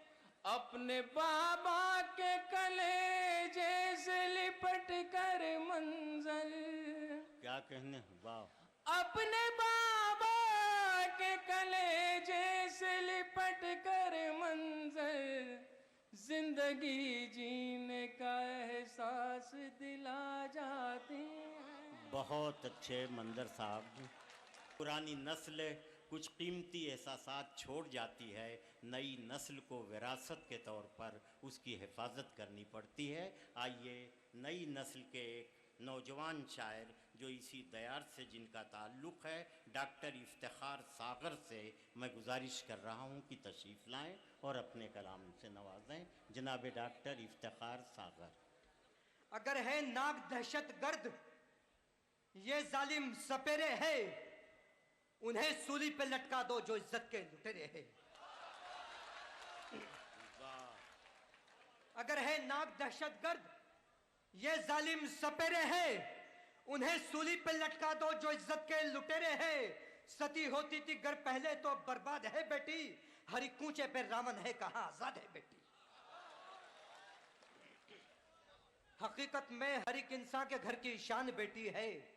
अपने बाबा के कलेजे से लिपट कर मंजर, क्या कहने, वाह। अपने बाबा के कलेजे से लिपट कर मंजर, जिंदगी जीने का एहसास दिला जाती है। बहुत अच्छे मंदर साहब। पुरानी नस्ल कुछ कीमती एहसासात छोड़ जाती है, नई नस्ल को विरासत के तौर पर उसकी हिफाजत करनी पड़ती है। आइए नई नस्ल के एक नौजवान शायर जो इसी दयार से जिनका ताल्लुक़ है, डॉक्टर इफ्तिखार सागर से मैं गुजारिश कर रहा हूँ कि तशरीफ़ लाएं और अपने कलाम से नवाजें। जनाब डॉक्टर इफ्तिखार सागर। अगर है नाक दहशत गर्द ये जालिम सपेरे है, उन्हें सूली पे लटका दो जो इज्जत के लुटेरे हैं। अगर है नाक दहशत गर्द ये जालिम सपेरे हैं, उन्हें सूली पे लटका दो जो इज्जत के लुटेरे हैं। सती होती थी घर पहले तो बर्बाद है बेटी, हरी कूचे पे रावण है कहां आजाद है बेटी। हकीकत में हर एक इंसान के घर की शान बेटी है,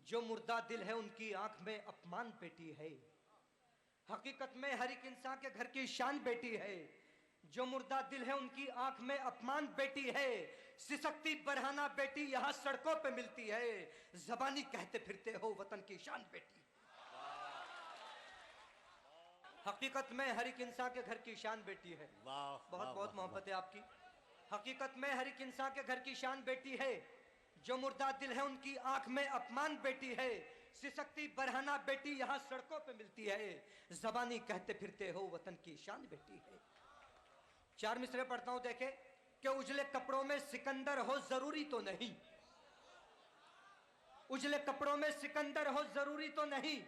जो मुर्दा दिल है उनकी आंख में अपमान बेटी है। हकीकत में हर एक इंसान के घर की शान बेटी है, जो मुर्दा दिल है उनकी आंख में अपमान बेटी है। सिसकती बरहाना बेटी यहां सड़कों पे मिलती है, जबानी कहते फिरते हो वतन की शान बेटी। हकीकत में हर एक इंसान के घर की शान बेटी है। बहुत बहुत मोहब्बत है आपकी। हकीकत में हर एक इंसान के घर की शान बेटी है, जो मुर्दा दिल है उनकी आंख में अपमान बेटी है। सिसकती बरहाना बेटी यहां सड़कों पे मिलती है, जबानी कहते फिरते हो वतन की शान बेटी है। चार मिसरे पढ़ता हूं, देखे कि उजले कपड़ों में सिकंदर हो जरूरी तो नहीं, उजले कपड़ों में सिकंदर हो जरूरी तो नहीं,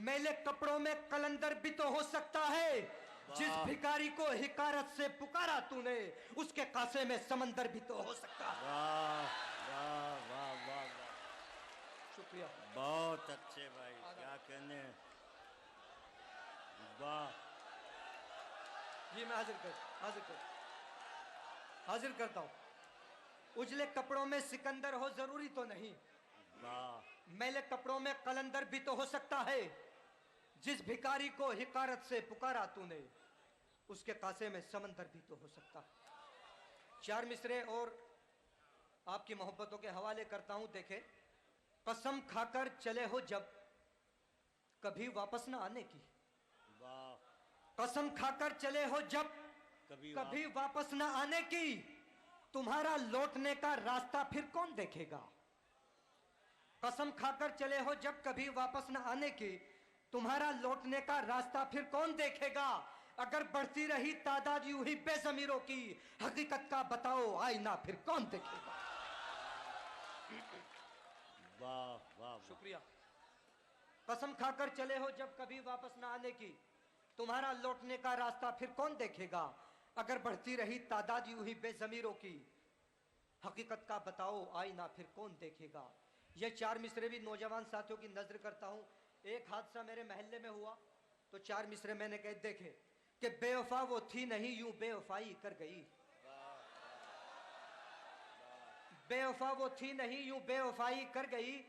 मैले कपड़ों में कलंदर भी तो हो सकता है। जिस भिखारी को हिकारत से पुकारा तूने, उसके कासे में समंदर भी तो हो सकता है। वाह वाह वाह वाह, शुक्रिया, बहुत अच्छे भाई, क्या कहने। वाह जी, मैं हाजिर करता हूं। उजले कपड़ों में सिकंदर हो जरूरी तो नहीं, वाह, मैले कपड़ों में कलंदर भी तो हो सकता है। जिस भिखारी को हिकारत से पुकारा तूने, उसके कासे में समंदर भी तो हो सकता है। चार मिसरे और आपकी मोहब्बतों के हवाले करता हूं, देखे। कसम खाकर चले हो जब कभी वापस ना आने की, वाह, कसम खाकर चले हो जब कभी वापस ना आने की, तुम्हारा लौटने का रास्ता फिर कौन देखेगा। कसम खाकर चले हो जब कभी वापस ना आने की, तुम्हारा लौटने का रास्ता फिर कौन देखेगा। अगर बढ़ती रही तादाद यूं ही बेज़मीरों की, हकीकत का बताओ आईना फिर कौन देखेगा। वाह वाह, शुक्रिया। कसम खाकर चले हो जब कभी वापस ना आने की, तुम्हारा लौटने का रास्ता फिर कौन देखेगा। अगर बढ़ती रही तादाद यूं ही बेज़मीरों की, हकीकत का बताओ आईना फिर कौन देखेगा। ये चार मिसरे भी नौजवान साथियों की नजर करता हूं। एक हादसा मेरे महल्ले में हुआ तो चार मिसरे मैंने कहे देखे कि बेवफा वो थी नहीं यूं बेवफाई कर गई। बेवफा वो थी नहीं यूं बेवफाई कर गई,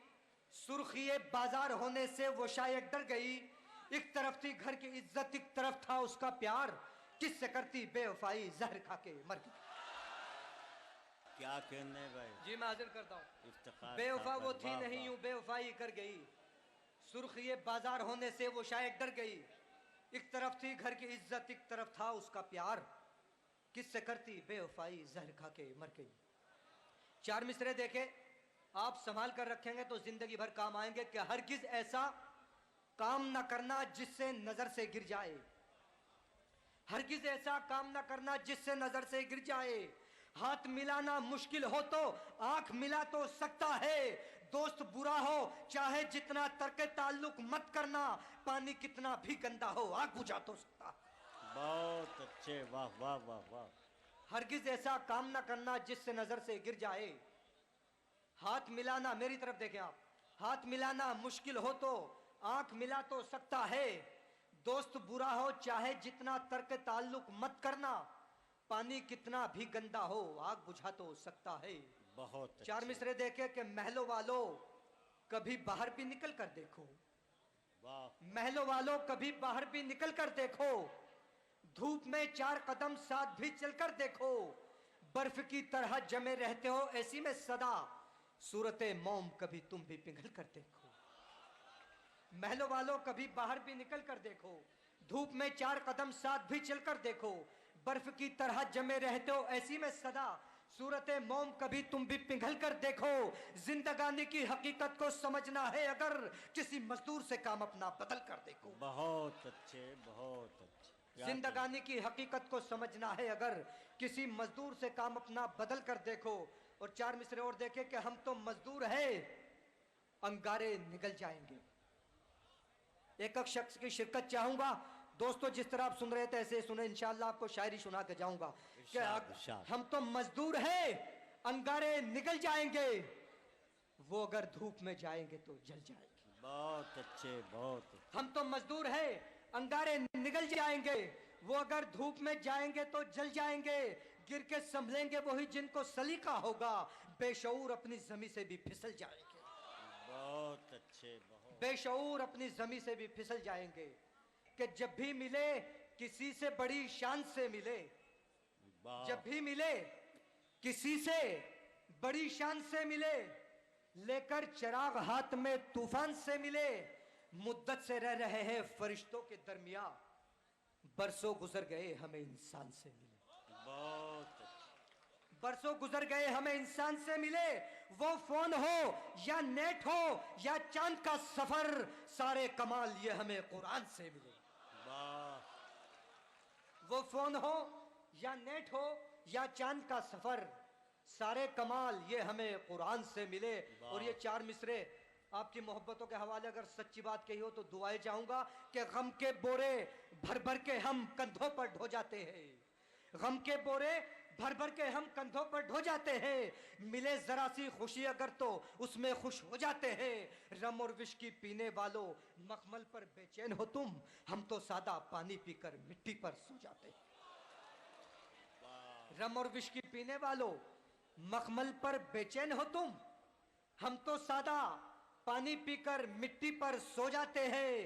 सुर्खिए बाजार होने से वो शायद डर गई। एक तरफ थी घर की इज्जत, एक तरफ था उसका प्यार, किससे करती बेवफाई जहर खा के मर गई। क्या कहने भाई। जी, मैं हाजिर करता हूँ। इफ्तिखार बेवफा वो सागर, थी वाह, नहीं वाह। यूं बेवफाई कर गई, सुर्खिए बाजार होने से वो शायद डर गई। एक तरफ थी घर की इज्जत, एक तरफ था उसका प्यार, किससे करती बेवफाई जहर खा के मर गई। चार मिसरे देखे, आप संभाल कर रखेंगे तो जिंदगी भर काम आएंगे। कि हरगिज ऐसा काम न करना जिससे नजर से गिर जाए, हरगिज ऐसा काम न करना जिससे नजर से गिर जाए। हाथ मिलाना मुश्किल हो तो आंख मिला तो सकता है। दोस्त बुरा हो चाहे जितना तर्क ताल्लुक मत करना, पानी कितना भी गंदा हो आग बुझा तो सकता। बहुत अच्छे, वाह वाह वाह वाह। हरगिज ऐसा काम ना करना जिससे नजर से गिर जाए। हाथ मिलाना, मेरी तरफ देखें आप, हाथ मिलाना मुश्किल हो तो आंख मिला तो सकता है। दोस्त बुरा हो चाहे जितना तर्क ताल्लुक मत करना, पानी कितना भी गंदा हो आग बुझा तो सकता है। बहुत चार मिसरे देखे कि महलों वालों कभी बाहर भी निकल कर देखो, वाह, महलों वालों कभी बाहर भी निकल कर देखो। धूप में चार कदम साथ भी चलकर देखो, बर्फ की तरह जमे रहते हो ऐसी में सदा, सूरते मौम कभी तुम भी पिघल कर देखो। महलों वालों कभी बाहर भी निकल कर देखो, धूप में 4 कदम साथ भी चलकर देखो, बर्फ की तरह जमे रहते हो ऐसी में सदा, सूरत मोम कभी तुम भी पिघल कर देखो। जिंदगानी की हकीकत को समझना है अगर, किसी मजदूर से काम अपना बदल कर देखो। बहुत अच्छे, बहुत अच्छे। जिंदगानी की हकीकत को समझना है अगर, किसी मजदूर से काम अपना बदल कर देखो। और 4 मिसरे और देखे कि हम तो मजदूर हैं, अंगारे निकल जाएंगे। एक एक शख्स की शिरकत चाहूंगा। दोस्तों जिस तरह आप सुन रहे थे ऐसे सुने, इंशाअल्लाह आपको शायरी सुना के जाऊंगा कि हम तो मजदूर हैं, अंगारे निकल जाएंगे, वो अगर धूप में जाएंगे तो जल जाएंगे। बहुत अच्छे, बहुत अच्छे। हम तो मजदूर हैं, अंगारे निकल जाएंगे, वो अगर धूप में जाएंगे तो जल जाएंगे। गिर के संभलेंगे वही जिनको सलीका होगा, बेशऊर अपनी जमी से भी फिसल जाएंगे। बहुत अच्छे, बहुत। बेशऊर अपनी जमी से भी फिसल जाएंगे। कि जब भी मिले किसी से बड़ी शान से मिले, जब भी मिले किसी से बड़ी शान से मिले, लेकर चिराग हाथ में तूफान से मिले। मुद्दत से रह रहे हैं फरिश्तों के दरमिया, बरसों गुजर गए हमें इंसान से मिले। बहुत बरसों गुजर गए हमें इंसान से मिले। वो फोन हो या नेट हो या चांद का सफर, सारे कमाल ये हमें कुरान से मिले। वो फोन हो या नेट हो या चांद का सफर, सारे कमाल ये हमें कुरान से मिले। और ये 4 मिसरे आपकी मोहब्बतों के हवाले अगर सच्ची बात कही हो तो दुआएं चाहूंगा कि गम के बोरे भर भर के हम कंधों पर ढो जाते हैं, गम के बोरे भर भर के हम कंधों पर ढो जाते हैं। मिले जरा सी खुशी अगर तो उसमें खुश हो जाते हैं। रम और विस्की पीने वालों मखमल पर बेचैन हो तुम, हम तो सादा पानी पीकर मिट्टी पर सो जाते हैं। रम और विस्की पीने वालों मखमल पर बेचैन हो तुम, हम तो सादा पानी पीकर मिट्टी पर सो जाते हैं।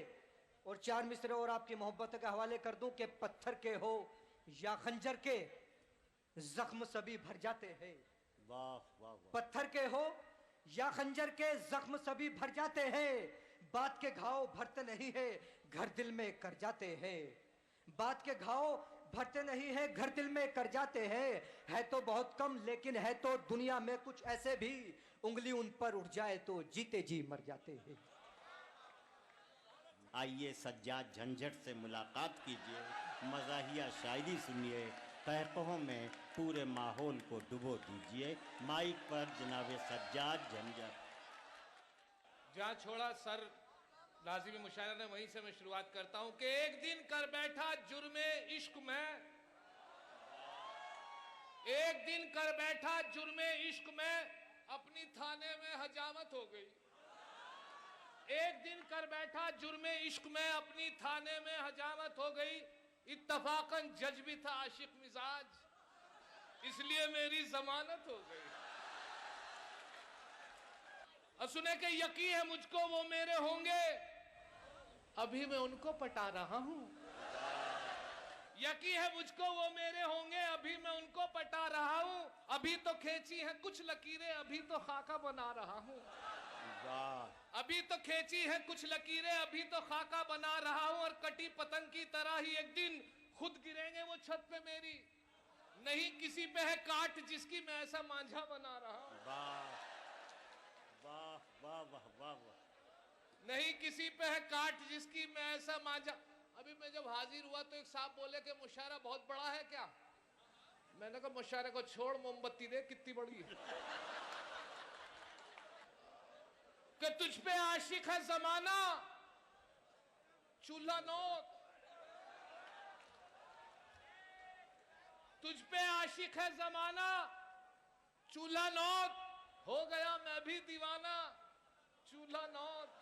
और 4 मिसरे और आपकी मोहब्बत के हवाले कर दूं कि पत्थर के हो या खंजर के जख्म सभी भर जाते हैं। वाह वाह। पत्थर के हो या खंजर के जख्म सभी भर जाते हैं। बात के घाव भरते नहीं है, घर दिल में कर जाते हैं। बात के घाव भरते नहीं है, घर दिल में कर जाते हैं। है तो बहुत कम लेकिन है तो दुनिया में कुछ ऐसे भी, उंगली उन पर उठ जाए तो जीते जी मर जाते हैं। आइए सज्जाद झंझट से मुलाकात कीजिए, मज़ाहिया शायरी सुनिए, तहफ़्फ़ुहों में पूरे माहौल को डुबो दीजिए। माइक पर जनाब सज्जाद झंझट। जहाँ छोड़ा सर लाजिमी मुशायरा ने वहीं से मैं शुरुआत करता हूँ कि एक दिन कर बैठा जुर्मे इश्क में, एक दिन कर बैठा जुर्मे इश्क में, अपनी थाने में हजामत हो गई। एक दिन कर बैठा जुर्मे इश्क में, अपनी थाने में हजामत हो गई। इत्तफाकन जज भी था आशिक मिजाज, इसलिए मेरी जमानत हो गई। और सुने के यकीन है मुझको वो मेरे होंगे, अभी मैं उनको पटा रहा हूं। यकीन है मुझको वो मेरे होंगे, अभी मैं उनको पटा रहा हूं। अभी तो खींची है कुछ लकीरें, अभी तो खाका बना रहा हूं। अभी तो खींची है कुछ लकीरें, अभी तो खाका बना रहा हूं। और कटी पतंग की तरह ही एक दिन खुद गिरेंगे वो छत पे मेरी। नहीं किसी पे है काट जिसकी मैं ऐसा मांझा बना रहा हूं। वाह वाह वाह वाह वाह। नहीं किसी पे है काट जिसकी मैं ऐसा मांझा। अभी मैं जब हाजिर हुआ तो एक साहब बोले कि मुशायरा बहुत बड़ा है क्या? मैंने कहा मुशायरे को छोड़, मोमबत्ती दे कितनी बड़ी है। कि तुझ पे आशिक है जमाना, चूल्हा नौत। तुझ पे आशिक है जमाना, चूल्हा नौत। हो गया मैं भी दीवाना, चूल्हा नौत।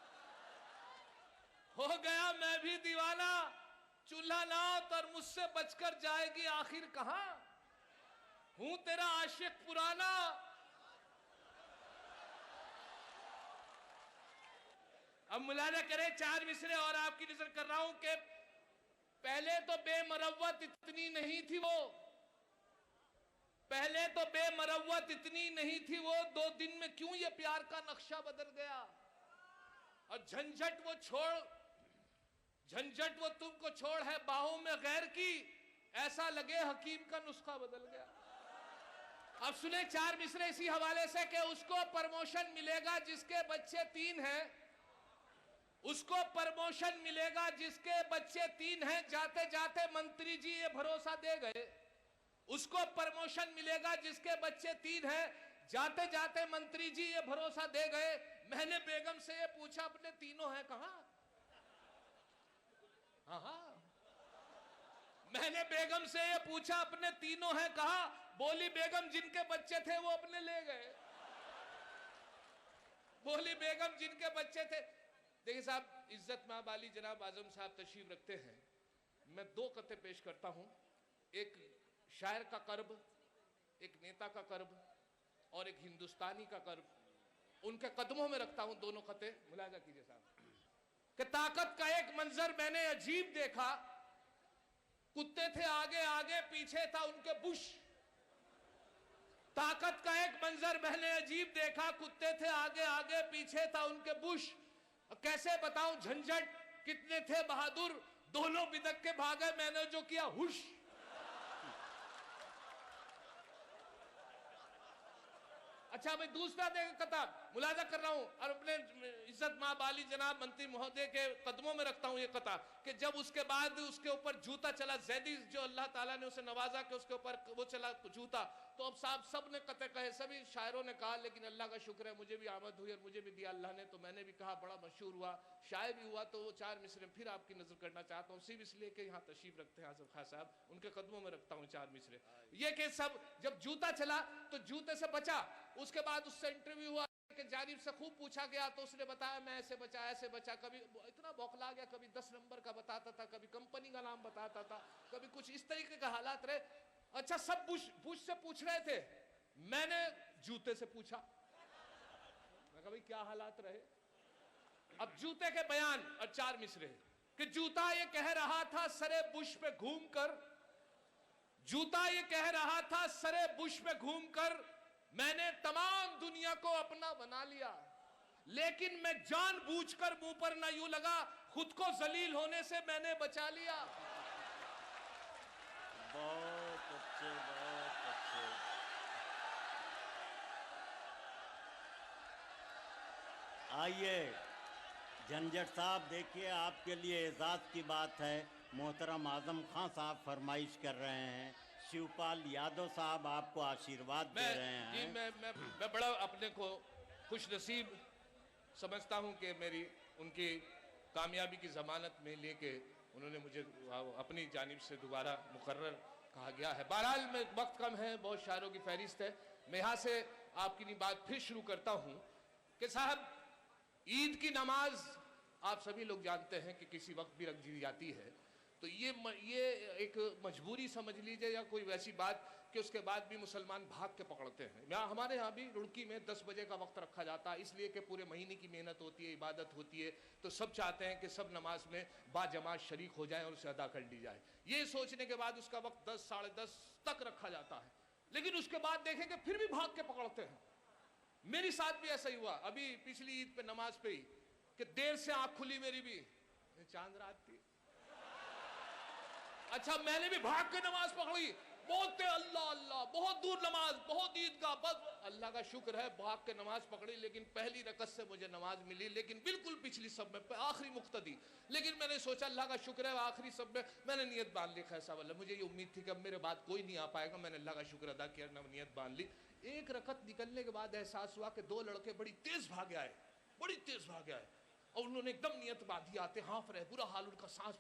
हो गया मैं भी दीवाना, चूल्हा नौत। और मुझसे बचकर जाएगी आखिर कहां? हूं तेरा आशिक पुराना। अब मुलाजा करें 4 मिसरे और आपकी नजर कर रहा हूं कि पहले तो बेमरवत इतनी नहीं थी वो, पहले तो बेमरवत इतनी नहीं थी वो। 2 दिन में क्यों ये प्यार का नक्शा बदल गया? और झंझट वो तुमको छोड़ है बाहों में गैर की, ऐसा लगे हकीम का नुस्खा बदल गया। अब सुने 4 मिसरे इसी हवाले से कि उसको प्रमोशन मिलेगा जिसके बच्चे 3 हैं, उसको प्रमोशन मिलेगा जिसके बच्चे 3 हैं। जाते जाते मंत्री जी ये भरोसा दे गए। उसको प्रमोशन मिलेगा जिसके बच्चे 3 हैं। जाते जाते मंत्री जी ये भरोसा दे गए। मैंने बेगम से ये पूछा अपने तीनों हैं कहां? हाँ, मैंने बेगम से ये पूछा अपने तीनों हैं कहां? बोली बेगम जिनके बच्चे थे वो अपने ले गए। बोली बेगम जिनके बच्चे थे। देखिए साहब, इज्जत मां बाली जनाब आजम साहब तशरीफ रखते हैं। मैं 2 कते पेश करता हूं, एक शायर का कर्ब, एक नेता का कर्ब और एक हिंदुस्तानी का कर्ब। उनके कदमों में रखता हूं दोनों कते, मुलाजा कीजिए साहब। कि ताकत का एक मंजर मैंने अजीब देखा, कुत्ते थे आगे आगे पीछे था उनके बुश। ताकत का एक मंजर मैंने अजीब देखा, कुत्ते थे आगे आगे पीछे था उनके बुश। कैसे बताऊं झंझट, कितने थे बहादुर, दोनों बिदक के भागे, मैंने जो किया हुश। अच्छा मैं दूसरा कताब मुलाजा कर रहा हूं और अपने इज्जत मां बाली जनाब मंत्री महोदय के कदमों में रखता हूं ये कताब कि जब उसके बाद उसके ऊपर जूता चला, जैदी जो अल्लाह ताला ने उसे नवाजा कि उसके ऊपर वो चला जूता, तो अब साहब सब ने कते कहे, सभी शायरों ने कहा, लेकिन अल्लाह का शुक्र है मुझे भी आमद हुई और मुझे भी दिया अल्लाह ने, तो मैंने भी कहा, बड़ा मशहूर हुआ, शायर भी हुआ। तो वो 4 मिसरे फिर आपकी नजर करना चाहता हूँ, सिर्फ इसलिए कि यहाँ तशरीफ रखते हैं आसिफ खान साहब, उनके कदमों में रखता हूँ 4 मिसरे। ये कि सब जब जूता चला तो जूते से बचा, उसके बाद उससे इंटरव्यू हुआ कि जानिब से खूब पूछा गया तो उसने बताया मैं ऐसे बचा, कभी इतना बौखला गया, कभी 10 नंबर का बताता था, कभी कंपनी का नाम बताता था, कभी कुछ इस तरीके का हालात रहे। अच्छा सब बुश से पूछ रहे थे, मैंने जूते से पूछा, मैं कहा भाई क्या हालात रहे। अब जूते के बयान और 4 मिसरे कि जूता ये कह रहा था सरे बुश पे घूमकर, जूता ये कह रहा था सरे बुश पे घूमकर, मैंने तमाम दुनिया को अपना बना लिया, लेकिन मैं जानबूझकर मुंह पर ना यूं लगा, खुद को जलील होने से मैंने बचा लिया। बहुत अच्छे, बहुत अच्छे। आइए झंझट साहब, देखिए आपके लिए एजाज की बात है, मोहतरम आजम खान साहब फरमाइश कर रहे हैं, शिवपाल यादव साहब आपको आशीर्वाद दे रहे हैं। जी मैं बड़ा अपने को खुश नसीब समझता हूं कि मेरी उनकी कामयाबी की ज़मानत में लेके उन्होंने मुझे अपनी जानिब से दोबारा मुकर्रर कहा गया है। बहरहाल में वक्त कम है, बहुत शायरों की फहरिस्त है, मैं यहाँ से आपकी बात फिर शुरू करता हूँ कि साहब ईद की नमाज आप सभी लोग जानते हैं कि किसी वक्त भी रख दी जाती है, तो ये एक मजबूरी समझ लीजिए या कोई वैसी बात कि उसके बाद भी मुसलमान भाग के पकड़ते हैं। यहाँ हमारे यहाँ भी रुड़की में 10 बजे का वक्त रखा जाता है, इसलिए कि पूरे महीने की मेहनत होती है, इबादत होती है, तो सब चाहते हैं कि सब नमाज में बाजमात शरीक हो जाए और उसे अदा कर ली जाए। ये सोचने के बाद उसका वक्त 10 साढ़े 10 तक रखा जाता है, लेकिन उसके बाद देखेंगे फिर भी भाग के पकड़ते हैं। मेरे साथ भी ऐसा ही हुआ अभी पिछली ईद पे नमाज पे ही कि देर से आंख खुली मेरी भी, चांद रात थी। अच्छा मैंने भी भाग के नमाज पकड़ी, बोलते अल्लाह अल्लाह, बहुत दूर नमाज, बहुत ईद का, बस अल्लाह का शुक्र है भाग के नमाज पकड़ी, लेकिन पहली रकत से मुझे नमाज मिली, लेकिन बिल्कुल पिछली सब में आखिरी मुक्तदी। लेकिन मैंने सोचा अल्लाह का शुक्र है आखिरी सब में मैंने नियत बांध ली, खैसा वाला मुझे ये उम्मीद थी कि अब मेरे बाद कोई नहीं आ पाएगा, मैंने अल्लाह का शुक्र अदा किया, नियत बांध ली। एक रकत निकलने के बाद एहसास हुआ कि 2 लड़के बड़ी तेज भागे आए, बड़ी तेज भागे आए, और उन्होंने एकदम नियत बांधी, आते हाफ रहे, बुरा हाल उनका, सांस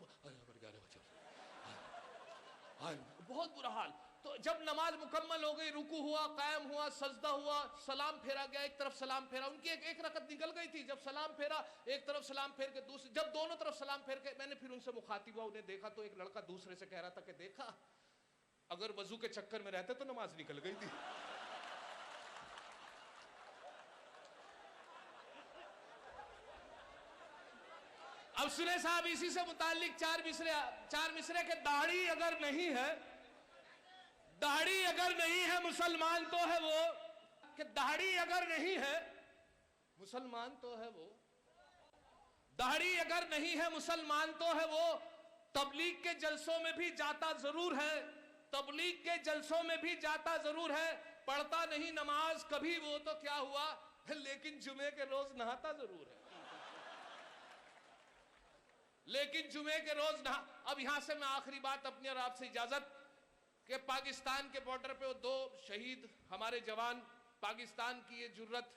बहुत बुरा हाल। तो जब नमाज मुकम्मल हो गई, रुकू हुआ, कायम हुआ, सजदा हुआ, सलाम फेरा गया, एक तरफ सलाम फेरा, उनकी एक रकत निकल गई थी। जब सलाम फेरा, एक तरफ सलाम फेर के दूसरी, जब दोनों तरफ सलाम फेर के मैंने फिर उनसे मुखातिब हुआ, उन्हें देखा तो एक लड़का दूसरे से कह रहा था कि देखा अगर वजू के चक्कर में रहते तो नमाज निकल गई थी। अब सुने साहब इसी से मुताल्लिक 4 मिसरे के दाढ़ी अगर नहीं है, दाढ़ी अगर नहीं है मुसलमान तो है वो, कि दाढ़ी अगर नहीं है मुसलमान तो है वो, दाढ़ी अगर नहीं है मुसलमान तो है वो तबलीग के जलसों में भी जाता जरूर है, तबलीग के जलसों में भी जाता जरूर है, पढ़ता नहीं नमाज कभी वो तो क्या हुआ, लेकिन जुमे के रोज नहाता जरूर है, लेकिन जुमे के रोज नहा। अब यहां से मैं आखिरी बात अपनी और आपसे इजाजत कि पाकिस्तान के बॉर्डर पे वो 2 शहीद हमारे जवान, पाकिस्तान की ये जुर्रत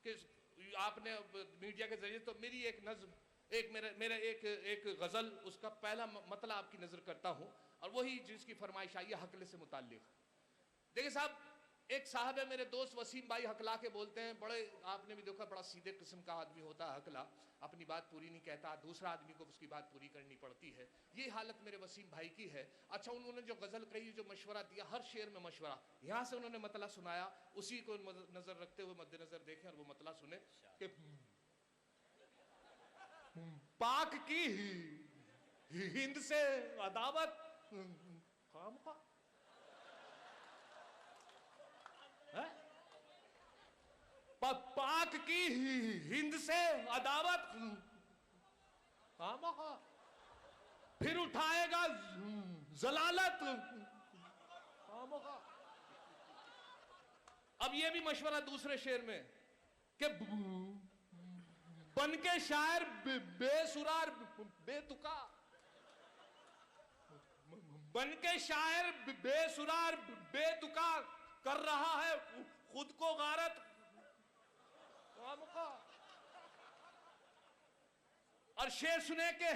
कि आपने मीडिया के जरिए, तो मेरी एक नज्म, मेरा एक गजल, उसका पहला मतलब आपकी नजर करता हूं और वही जिसकी फरमाइश आई है हकले से मुताल्लिक। देखिए साहब, एक साहब है मेरे दोस्त वसीम भाई, हकला के बोलते हैं, बड़े आपने भी देखा बड़ा सीधे किस्म का आदमी होता है हकला, अपनी बात पूरी नहीं कहता, दूसरा आदमी को उसकी बात पूरी करनी पड़ती है। ये हालत मेरे वसीम भाई की है। अच्छा, उन्होंने जो गजल कही, जो मशवरा दिया, हर शेर में मशवरा, यहाँ से उन्होंने मतला सुनाया, उसी को नजर रखते हुए मद्देनजर देखें और वो मतला सुने कि पाक की हिंद से अदावत खामखा है, पाक की हिंद से अदावत खामखा, फिर उठाएगा जलालत खामखा। अब ये भी मशवरा दूसरे शेर में कि बन के शायर बेसुरार बेतुका, बन के शायर बेसुरार बेतुका, कर रहा है खुद को गारत खामखा। और शेर सुने के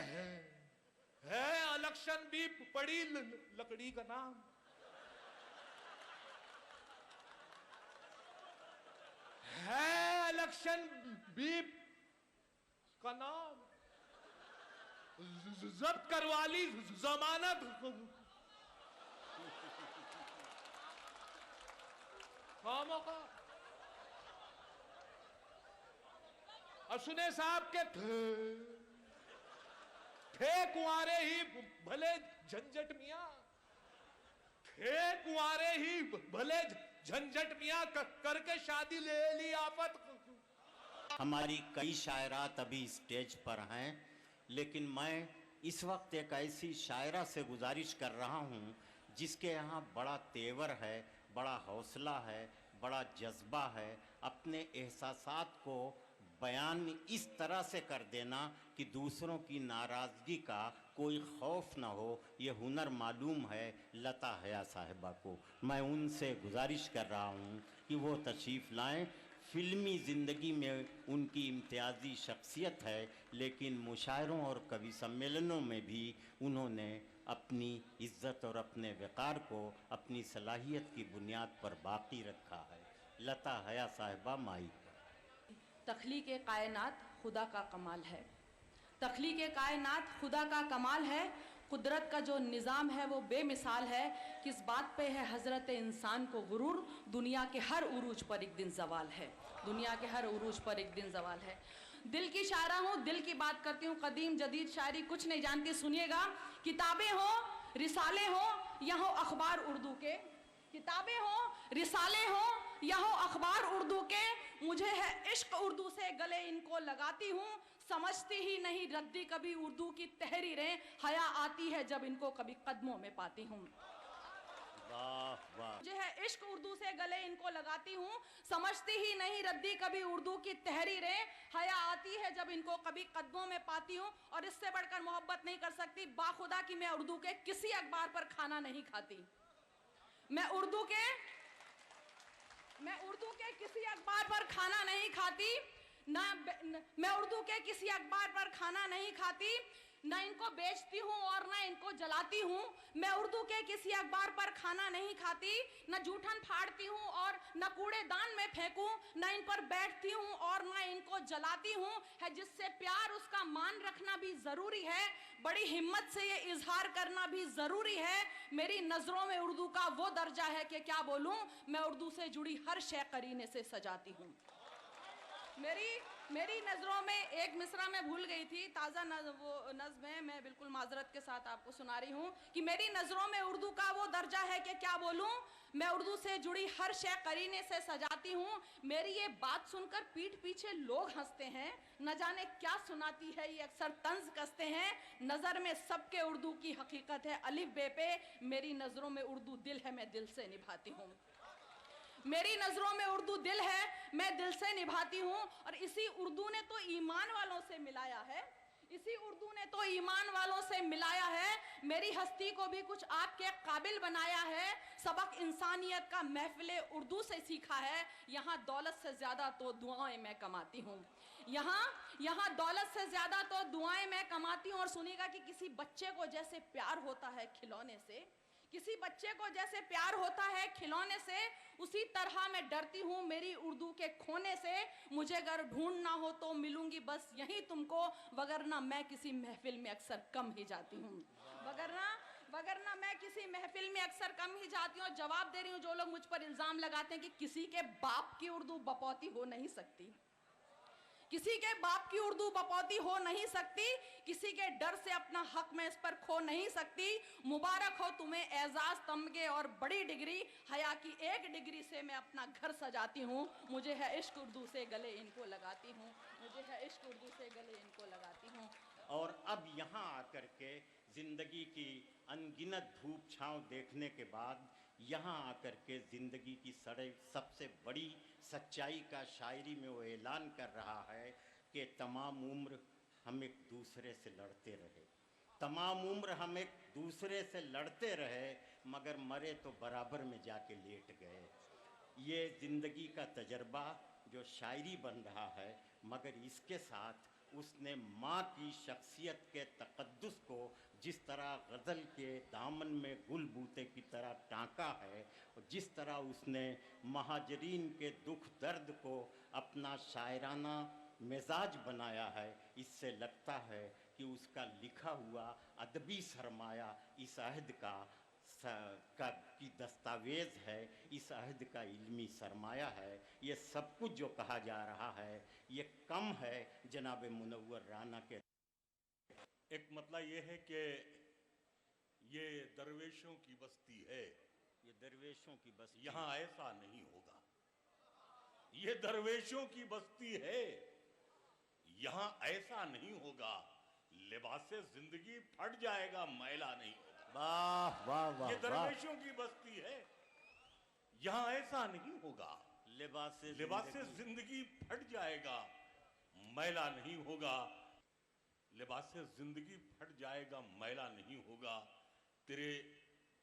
है इलेक्शन भी पड़ी लकड़ी का नाम, है इलेक्शन भी का नाम, जब्त करवा ली जमानत खामखा। और सुने साहब के थे कुंवारे ही भले झंझट मियां, थे कुंवारे ही भले झंझट मियां, करके शादी ले ली आफत। हमारी कई शायरात अभी स्टेज पर हैं, लेकिन मैं इस वक्त एक ऐसी शायरा से गुजारिश कर रहा हूं जिसके यहाँ बड़ा तेवर है, बड़ा हौसला है, बड़ा जज्बा है, अपने एहसासात को बयान इस तरह से कर देना कि दूसरों की नाराज़गी का कोई खौफ ना हो, ये हुनर मालूम है लता हया साहिबा को। मैं उनसे गुजारिश कर रहा हूँ कि वो तशरीफ़ लाएं। फ़िल्मी ज़िंदगी में उनकी इम्तियाज़ी शख्सियत है, लेकिन मुशायरों और कवि सम्मेलनों में भी उन्होंने अपनी इज़्ज़त और अपने वक़ार को अपनी सलाहियत की बुनियाद पर बाकी रखा है। लता हया साहिबा माई। तख्लीक़ कायनात खुदा का कमाल है, तख्लीक़ कायनात खुदा का कमाल है, कुदरत का जो निज़ाम है वो बेमिसाल है। किस बात पे है हज़रत इंसान को गुरूर, दुनिया के हर उरूज पर एक दिन ज़वाल है, दुनिया के हर उरूज पर एक दिन ज़वाल है। दिल की शायरा हूँ, दिल की बात करती हूँ, कदीम जदीद शायरी कुछ नहीं जानती, सुनिएगा। किताबें हो रिसाले हो या हो अखबार उर्दू के, किताबें हो रिसाले हो या हो अखबार उर्दू के, मुझे है इश्क उर्दू से गले इनको लगाती हूँ, समझती ही नहीं रद्दी कभी उर्दू की तहरीरें, हया आती है जब इनको कभी कदमों में पाती हूँ। मुझे है इश्क उर्दू से गले इनको लगाती हूँ, समझती ही नहीं रद्दी कभी उर्दू की तहरीरें, हया आती है जब इनको कभी कदमों में पाती हूँ। और इससे बढ़कर मोहब्बत नहीं कर सकती बाखुदा कि मैं उर्दू के किसी अखबार पर खाना नहीं खाती, मैं उर्दू के किसी अखबार पर खाना नहीं खाती, मैं उर्दू के किसी अखबार पर खाना नहीं खाती, न इनको बेचती हूँ और न इनको जलाती हूँ। मैं उर्दू के किसी अखबार पर खाना नहीं खाती, न जूठन फाड़ती हूँ और न कूड़ेदान में फेंकूं, न इन पर बैठती हूँ और न इनको जलाती हूँ। है जिससे प्यार उसका मान रखना भी ज़रूरी है, बड़ी हिम्मत से ये इजहार करना भी ज़रूरी है। मेरी नज़रों में उर्दू का वो दर्जा है कि क्या बोलूँ, मैं उर्दू से जुड़ी हर शय करीने से सजाती हूँ। मेरी नज़रों में एक मिसरा मैं भूल गई थी, ताज़ा नज़्म है, मैं बिल्कुल माजरत के साथ आपको सुना रही हूँ कि मेरी नज़रों में उर्दू का वो दर्जा है कि क्या बोलूँ, मैं उर्दू से जुड़ी हर शय करीने से सजाती हूँ। मेरी ये बात सुनकर पीठ पीछे लोग हंसते हैं, न जाने क्या सुनाती है ये अक्सर तंज कसते हैं। नज़र में सबके उर्दू की हकीकत है अलिफ बे पे, मेरी नज़रों में उर्दू दिल है, मैं दिल से निभाती हूँ। मेरी नज़रों में उर्दू दिल है, मैं दिल से निभाती हूँ। और इसी उर्दू ने तो ईमान वालों से मिलाया है, इसी उर्दू ने तो ईमान वालों से मिलाया है। मेरी हस्ती को भी कुछ आपके काबिल बनाया है। सबक इंसानियत का महफिले उर्दू से सीखा है। यहाँ दौलत से ज़्यादा तो दुआएं मैं कमाती हूँ। यहाँ दौलत से ज़्यादा तो दुआएं मैं कमाती हूँ। और सुनिएगा कि किसी बच्चे को जैसे प्यार होता है खिलौने से, किसी बच्चे को जैसे प्यार होता है खिलौने से, उसी तरह मैं डरती हूँ मेरी उर्दू के खोने से। मुझे अगर ढूंढना हो तो मिलूंगी बस यहीं तुमको, वगरना मैं किसी महफिल में अक्सर कम ही जाती हूँ। वगरना मैं किसी महफिल में अक्सर कम ही जाती हूँ। जवाब दे रही हूँ जो लोग मुझ पर इल्ज़ाम लगाते हैं कि किसी के बाप की उर्दू बपौती हो नहीं सकती, किसी के बाप की उर्दू बपौती हो नहीं सकती, किसी के डर से अपना हक मैं इस पर खो नहीं सकती। मुबारक हो तुम्हें एजाज, तमगे और बड़ी डिग्री, हया की एक डिग्री से मैं अपना घर सजाती हूँ। मुझे है इश्क उर्दू से गले इनको लगाती हूँ, मुझे है इश्क उर्दू से गले इनको लगाती हूँ। और अब यहाँ आकर के ज़िंदगी की अनगिनत धूप छाँव देखने के बाद यहाँ आकर के ज़िंदगी की सबसे बड़ी सच्चाई का शायरी में वो ऐलान कर रहा है कि तमाम उम्र हम एक दूसरे से लड़ते रहे, तमाम उम्र हम एक दूसरे से लड़ते रहे, मगर मरे तो बराबर में जाके लेट गए। ये ज़िंदगी का तजर्बा जो शायरी बन रहा है, मगर इसके साथ उसने माँ की शख्सियत के तक़द्दुस को जिस तरह गज़ल के दामन में गुल बूते की तरह टाँका है, और जिस तरह उसने महाजरीन के दुख दर्द को अपना शायराना मिजाज बनाया है, इससे लगता है कि उसका लिखा हुआ अदबी सरमाया इस अहद की दस्तावेज़ है, इस अहद का इल्मी सरमाया है। ये सब कुछ जो कहा जा रहा है ये कम है जनाब मुनव्वर राना के। एक मतलब ये है कि ये दरवेशों की बस्ती है, ये दरवेशों की बस्ती, यहाँ ऐसा नहीं होगा। ये दरवेशों की बस्ती है, यहाँ ऐसा नहीं होगा। लिबासे जिंदगी फट जाएगा, मैला नहीं होगा। वाह वाह वाह, ये दरवेशों की बस्ती है, यहाँ ऐसा नहीं होगा। लिबासे जिंदगी फट जाएगा, मैला नहीं होगा। लिबासे जिंदगी फट जाएगा, मैला नहीं होगा। तेरे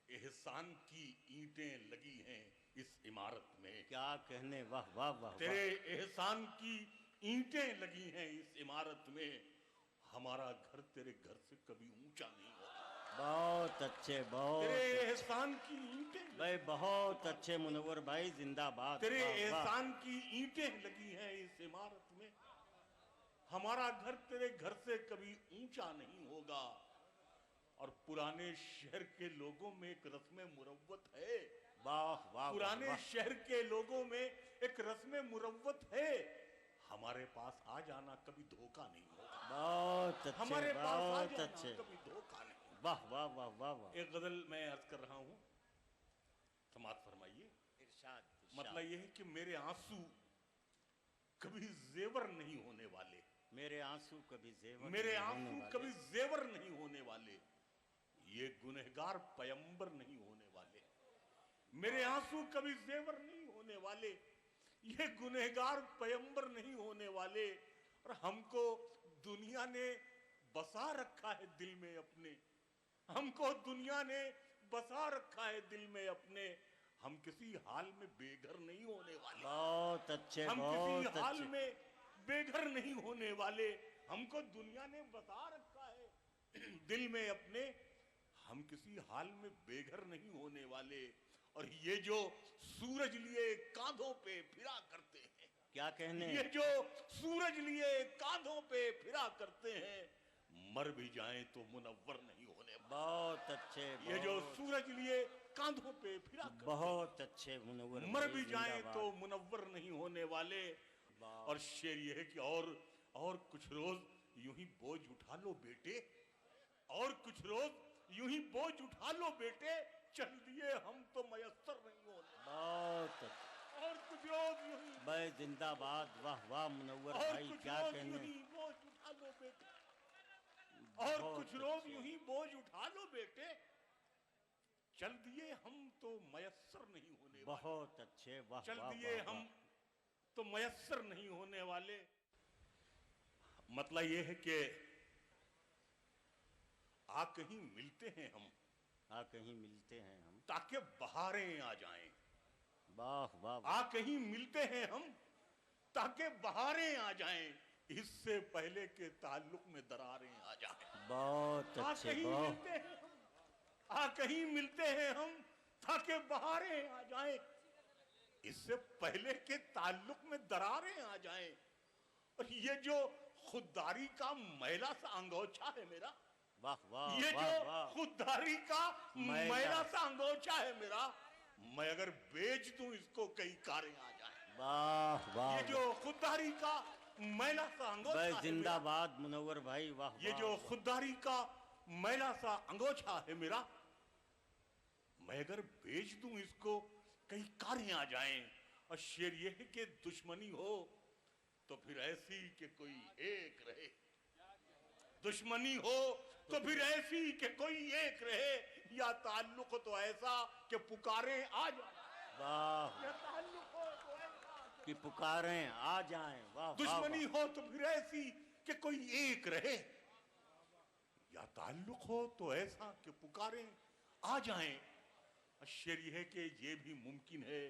एहसान की ईंटें लगी हैं इस इमारत में। क्या कहने, वाह वाह वाह। तेरे एहसान की ईंटें लगी हैं इस इमारत में। हमारा घर तेरे घर से कभी ऊंचा नहीं होगा। बहुत अच्छे, बहुत तेरे एहसान की ईंटें भाई, बहुत अच्छे मुनव्वर भाई, जिंदाबाद। तेरे एहसान की ईंटें लगी हैं इस इमारत में। हमारा घर तेरे घर से कभी ऊंचा नहीं होगा। और पुराने शहर के लोगों में एक रस्म मुरव्वत है। वाह वाह, पुराने शहर के लोगों में एक रस्म मुरव्वत है। हमारे पास आ जाना कभी धोखा नहीं होगा। बहुत अच्छे, हमारे पास आ बहुत जाना अच्छे, कभी धोखा नहीं। वाह वाह वाह वाह वाह। एक गजल मैं अर्ज कर रहा हूँ, समात फरमाइए। इरशाद। मतलब यह है कि मेरे आंसू कभी जेवर नहीं होने वाले। मेरे आंसू कभी जेवर, मेरे आंसू कभी जेवर नहीं होने वाले। ये गुनहगार पैगंबर नहीं होने वाले। मेरे आंसू कभी जेवर नहीं होने वाले। ये गुनहगार पैगंबर नहीं होने वाले। और हमको दुनिया ने बसा रखा है दिल में अपने। हमको दुनिया ने बसा रखा है दिल में अपने। हम किसी हाल में बेघर नहीं होने वाले। बहुत अच्छे, हम बहुत किसी हाल अच्छे। में बेघर नहीं होने वाले। हमको दुनिया ने बता रखा है दिल में अपने। हम किसी हाल में बेघर नहीं होने वाले। और ये जो सूरज लिए कांधों पे फिरा करते हैं, क्या कहने, ये जो सूरज लिए कांधों पे फिरा करते हैं, मर भी जाएं तो मुनव्वर नहीं होने। बहुत अच्छे, ये जो सूरज लिए कांधों पे फिरा करते, बहुत अच्छे मुनव्वर, मर भी जाएं तो मुनव्वर नहीं होने वाले। और शेर ये है कि और कुछ रोज यूं ही बोझ उठा लो बेटे, और कुछ रोज यूं ही बोझ उठा लो बेटे, चल दिए हम तो मयस्सर नहीं होने भाई जिंदाबाद, वाह वाह मुनव्वर और भाई, कुछ क्या लोग कहने। यूं ही बोझ उठा लो बेटे, और बहुत कुछ लोग अच्छे। यूं ही बोझ उठा लो बेटे, चल दिए हम तो मयस्सर नहीं होने वाले। बहुत अच्छे, वाह चल वाह दिए वाह, हम वाह। तो मयस्सर नहीं होने वाले। मतलब ये है कि आ कहीं मिलते हैं हम, आ कहीं मिलते हैं हम, ताकि बहारें आ जाएं। वाह वाह। आ कहीं मिलते हैं हम ताकि बहारें आ जाएं, इससे पहले के ताल्लुक में दरारें आ जाएं। बहुत आ अच्छे, कहीं बहुत। मिलते हैं हम, आ कहीं मिलते हैं हम ताकि बहारें आ जाएं, इससे पहले के ताल्लुक में दरारें आ जाएं। और ये जो खुददारी का मैला सा अंगोछा है मेरा, वाह वाह, ये वाह जो वाह। खुददारी का मैला। मैला सा अंगोछा है मेरा, मैं अगर बेच दूं इसको कई कारें आ जाएं। वाह वाह। ये जो खुददारी का मैला सा अंगोछा भाई है मेरा, जिंदाबाद मुनव्वर भाई, वाह ये वाह, जो वाह। खुददारी का मैला सा अंगोछा है मेरा, मैं अगर बेच दूं इसको कई कारें आ जाएं। और शेर ये है कि दुश्मनी हो तो फिर ऐसी कि कोई एक रहे, दुश्मनी हो तो फिर ऐसी कि कोई एक रहे, या ताल्लुक तो ऐसा कि पुकारें आ जाए। वाह, या ताल्लुक हो तो ऐसा कि पुकारें आ जाएं, वाह वाह, दुश्मनी वाह। हो तो फिर ऐसी कि कोई एक रहे, या ताल्लुक हो तो ऐसा कि पुकारें आ जाएं। शेर ये है कि ये भी मुमकिन है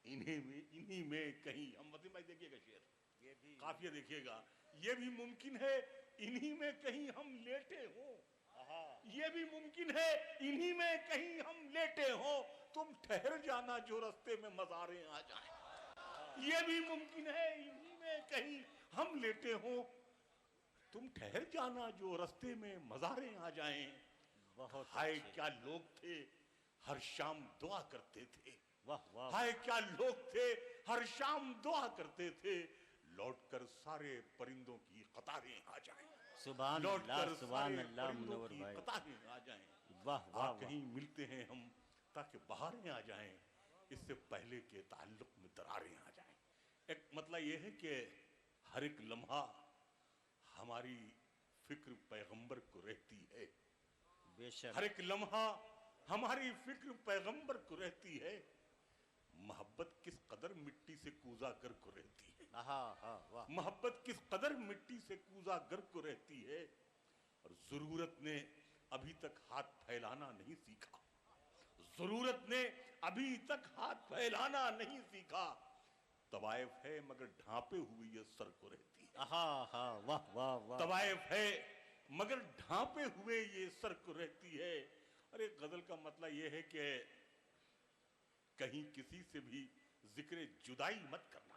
इन्हीं में कहीं, हम मतलब भाई देखिएगा शेर, ये भी काफिया देखिएगा, ये भी मुमकिन है इन्हीं में कहीं हम लेटे हो, ये भी मुमकिन है इन्हीं में कहीं हम लेटे हो, तुम ठहर जाना जो रास्ते में मज़ारें आ जाएं। ये भी मुमकिन है इन्हीं में कहीं हम लेटे हो, तुम ठहर जाना जो रास्ते में मज़ारें आ जाएं। बहुत हाय अच्छे। क्या लोग थे हर शाम दुआ करते थे, वाह वाह। हाय क्या लोग थे हर शाम दुआ करते थे, लौटकर सारे परिंदों की कतारें आ जाएं। सुभान लौटकर अल्लाह, सुभान सारे अल्लाह परिंदों मुनव्वर की भाई। कतारें आ जाएं। वाह वाह, वाह। कहीं मिलते हैं हम ताकि बहारें आ जाएं, इससे पहले के ताल्लुक में दरारें आ जाएं। एक मतलब ये है कि हर एक लम्हा हमारी फिक्र पैगंबर को रहती है, बेशक। हर एक लम्हा हमारी फिक्र पैगंबर को रहती है। मोहब्बत किस कदर मिट्टी से कूजा कर को रहती है, वाह। मोहब्बत किस कदर मिट्टी से कूजा कर को रहती है। और जरूरत ने अभी तक हाथ फैलाना नहीं सीखा, जरूरत ने अभी तक हाथ फैलाना नहीं सीखा। तवायफ है मगर ढांपे हुए ये सर को रहती है, वाह वाह वाह। तवायफ है मगर ढांपे हुए ये सर को रहती है। अरे गजल का मतलब ये है कि कहीं किसी से भी जिक्र जुदाई मत करना,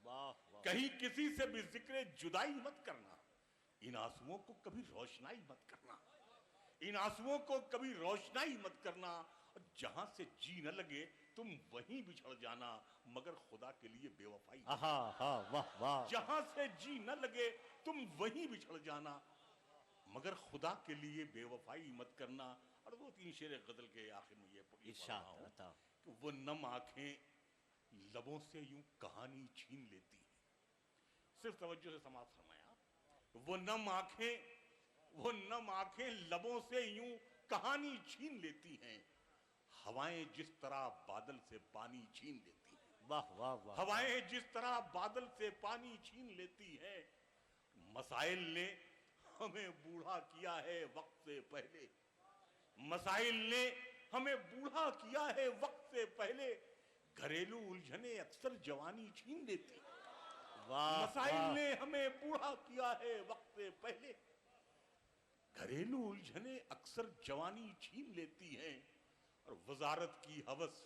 वाह वाह। कहीं किसी से भी जिक्र जुदाई मत करना, इन आंसुओं को कभी रोशनाई मत करना, इन आंसुओं को कभी रोशनाई मत करना। और जहां से जी न लगे तुम वहीं बिछड़ जाना, मगर खुदा के लिए बेवफाई। वाह वाह। जहां से जी न लगे तुम वहीं बिछड़ जाना, मगर खुदा के लिए बेवफाई मत करना। और दो तीन शेर गजल के आखिर में ये इरशाद बताओ कि वो नम आंखें लबों से यूं कहानी छीन लेती है। सिर्फ तवज्जो से समाप्त फरमाया, वो नम आंखें लबों से यूं कहानी छीन लेती हैं, हवाएं जिस तरह बादल से पानी छीन लेती हैं। वाह वाह वाह। हवाएं जिस तरह बादल से पानी छीन लेती हैं, मसाइल ने हमें बूढ़ा किया है वक्त से पहले, मसाइल ने हमें बूढ़ा किया है वक्त से पहले, घरेलू उलझने अक्सर जवानी छीन लेती हैं। वाह, मसाइल वाह। ने हमें बूढ़ा किया है वक्त से पहले, घरेलू उलझने अक्सर जवानी छीन लेती हैं। और वजारत की हवस,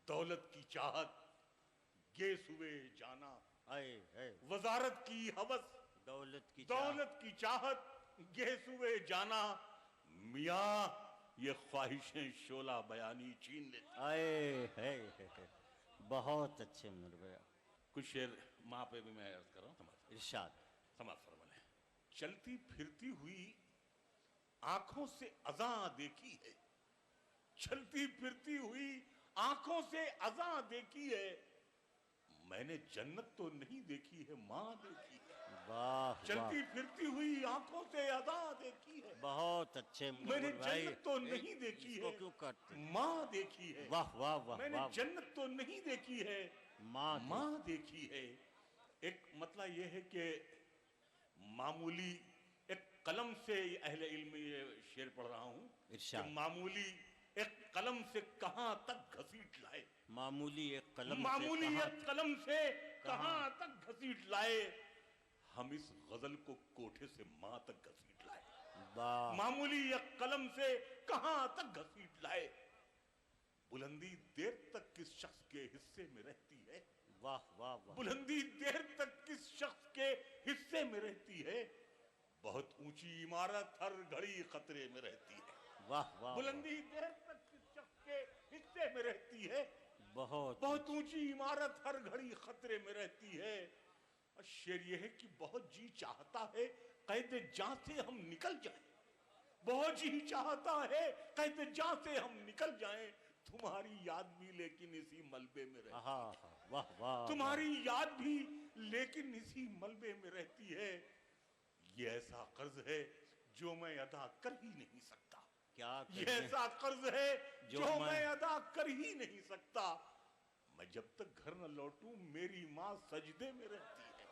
दौलत की चाहत, गेस हुए जाना, वजारत की हवस, दौलत की चाहत, गेस हुए जाना, मियाँ ये ख्वाहिशें शोला बयानी छीन लेती है। बहुत अच्छे मुनव्वर भैया। कुछ शेर माँ पे भी मैं अर्ज कर रहा हूँ, इरशाद। समाज फरमाने, चलती फिरती हुई आंखों से अज़ां देखी है, चलती फिरती हुई आंखों से अज़ां देखी है, मैंने जन्नत तो नहीं देखी है, माँ देखी है। वाह चलती फिरती हुई आंखों से अदा देखी है। बहुत अच्छे मैंने मुनव्वर भाई। जन्नत तो नहीं देखी इसको है, क्यों काटते? माँ देखी है। वाह वाह वाह मैंने वाह। जन्नत तो नहीं देखी है, माँ देखी है। एक मतलब यह है कि मामूली एक कलम से अहले इल्म ये शेर पढ़ रहा हूँ इरशाद। कि मामूली एक कलम से कहाँ तक घसीट लाए, मामूली एक कलम मामूली से एक कलम से कहाँ तक घसीट लाए, हम इस गजल को कोठे से माँ तक घसीट लाए। वाह। मामूली एक कलम से कहाँ तक घसीट लाए, बुलंदी देर तक किस शख्स के हिस्से में रहती है। वाह वाह वाह। बुलंदी देर तक किस शख्स के हिस्से में रहती है, बहुत ऊंची इमारत हर घड़ी खतरे में रहती है। वाह वाह। बुलंदी देर तक किस शख्स के हिस्से में रहती है, बहुत ऊंची इमारत हर घड़ी खतरे में रहती है। और शेर यह है कि बहुत जी चाहता है कैद जां से हम निकल जाएं, बहुत जी चाहता है कैद जां से हम निकल जाएं, तुम्हारी याद भी लेकिन इसी मलबे में रहती है। वाह वाह। तुम्हारी याद भी लेकिन इसी मलबे में रहती है। ये ऐसा कर्ज है जो मैं अदा कर ही नहीं सकता। क्या ये ऐसा कर्ज है जो मैं अदा कर ही नहीं सकता। मैं जब तक घर न लौटूं मेरी माँ सजदे में रहती है,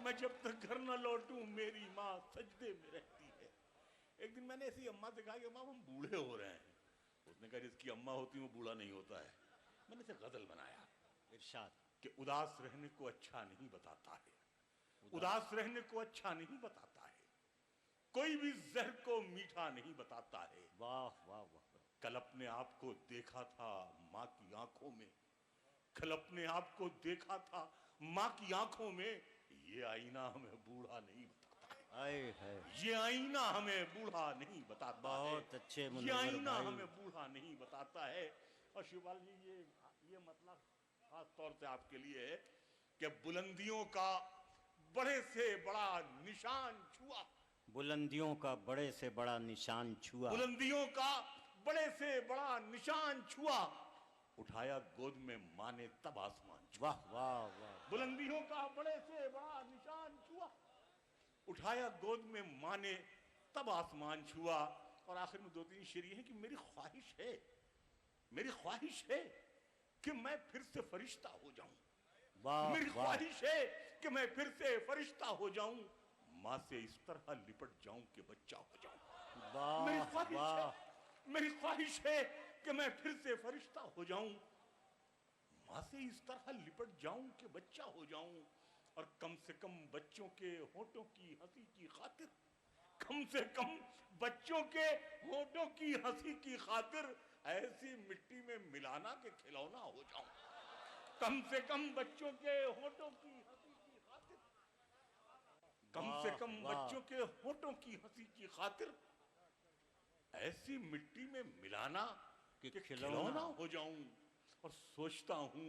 मैं जब तक घर न लौटूं मेरी माँ सजदे में रहती है। एक दिन मैंने ऐसी अम्मा से कहा कि अम्मा हम बूढ़े हो रहे हैं। उसने कहा जिसकी अम्मा होती है वो बूढ़ा नहीं होता है। मैंने इसे गजल बनाया इरशाद कि उदास रहने को अच्छा नहीं बताता है, उदास रहने को अच्छा नहीं बताता है, कोई भी जहर को मीठा नहीं बताता है। वाह वाह वाह। कल अपने आप को देखा था माँ की आंखों में, कल अपने आप को देखा था माँ की आंखों में, ये आईना हमें बूढ़ा नहीं बताता है। ये आईना हमें बूढ़ा नहीं बताता। बहुत अच्छे ये आईना हमें बूढ़ा नहीं बताता है। और शिवपाल जी ये मतलब खास तौर से आपके लिए है कि बुलंदियों का बड़े से बड़ा निशान छुआ, बुलंदियों का बड़े से बड़ा निशान छुआ, बुलंदियों का बड़े से बड़ा निशान छुआ, उठाया गोद में माँ ने तब आसमान छुआ। वाह वाह वाह। बुलंदियों का बड़े से बड़ा निशान छुआ, उठाया गोद में माँ ने तब आसमान छुआ। और आखिर में दो तीन शेर ये है कि मेरी ख्वाहिश है, मेरी ख्वाहिश है कि मैं फिर से फरिश्ता हो जाऊं। मेरी ख्वाहिश है कि मैं फिर से फरिश्ता हो जाऊं, माँ से इस तरह लिपट जाऊं कि बच्चा हो जाऊं। मेरी ख्वाहिश है, मेरी ख्वाहिश है कि मैं फिर से फरिश्ता हो जाऊं, माँ से इस तरह लिपट जाऊं कि बच्चा हो जाऊं। और कम से कम बच्चों के होठों की हंसी की खातिर, कम से कम बच्चों के होठों की हंसी की खातिर ऐसी मिट्टी में मिलाना के खिलौना हो जाऊं। कम से कम बच्चों के होठों की हंसी की खातिर, कम से कम बच्चों के होठों की हंसी की खातिर ऐसी मिट्टी में मिलाना कि खिलौना हो जाऊं। और सोचता हूं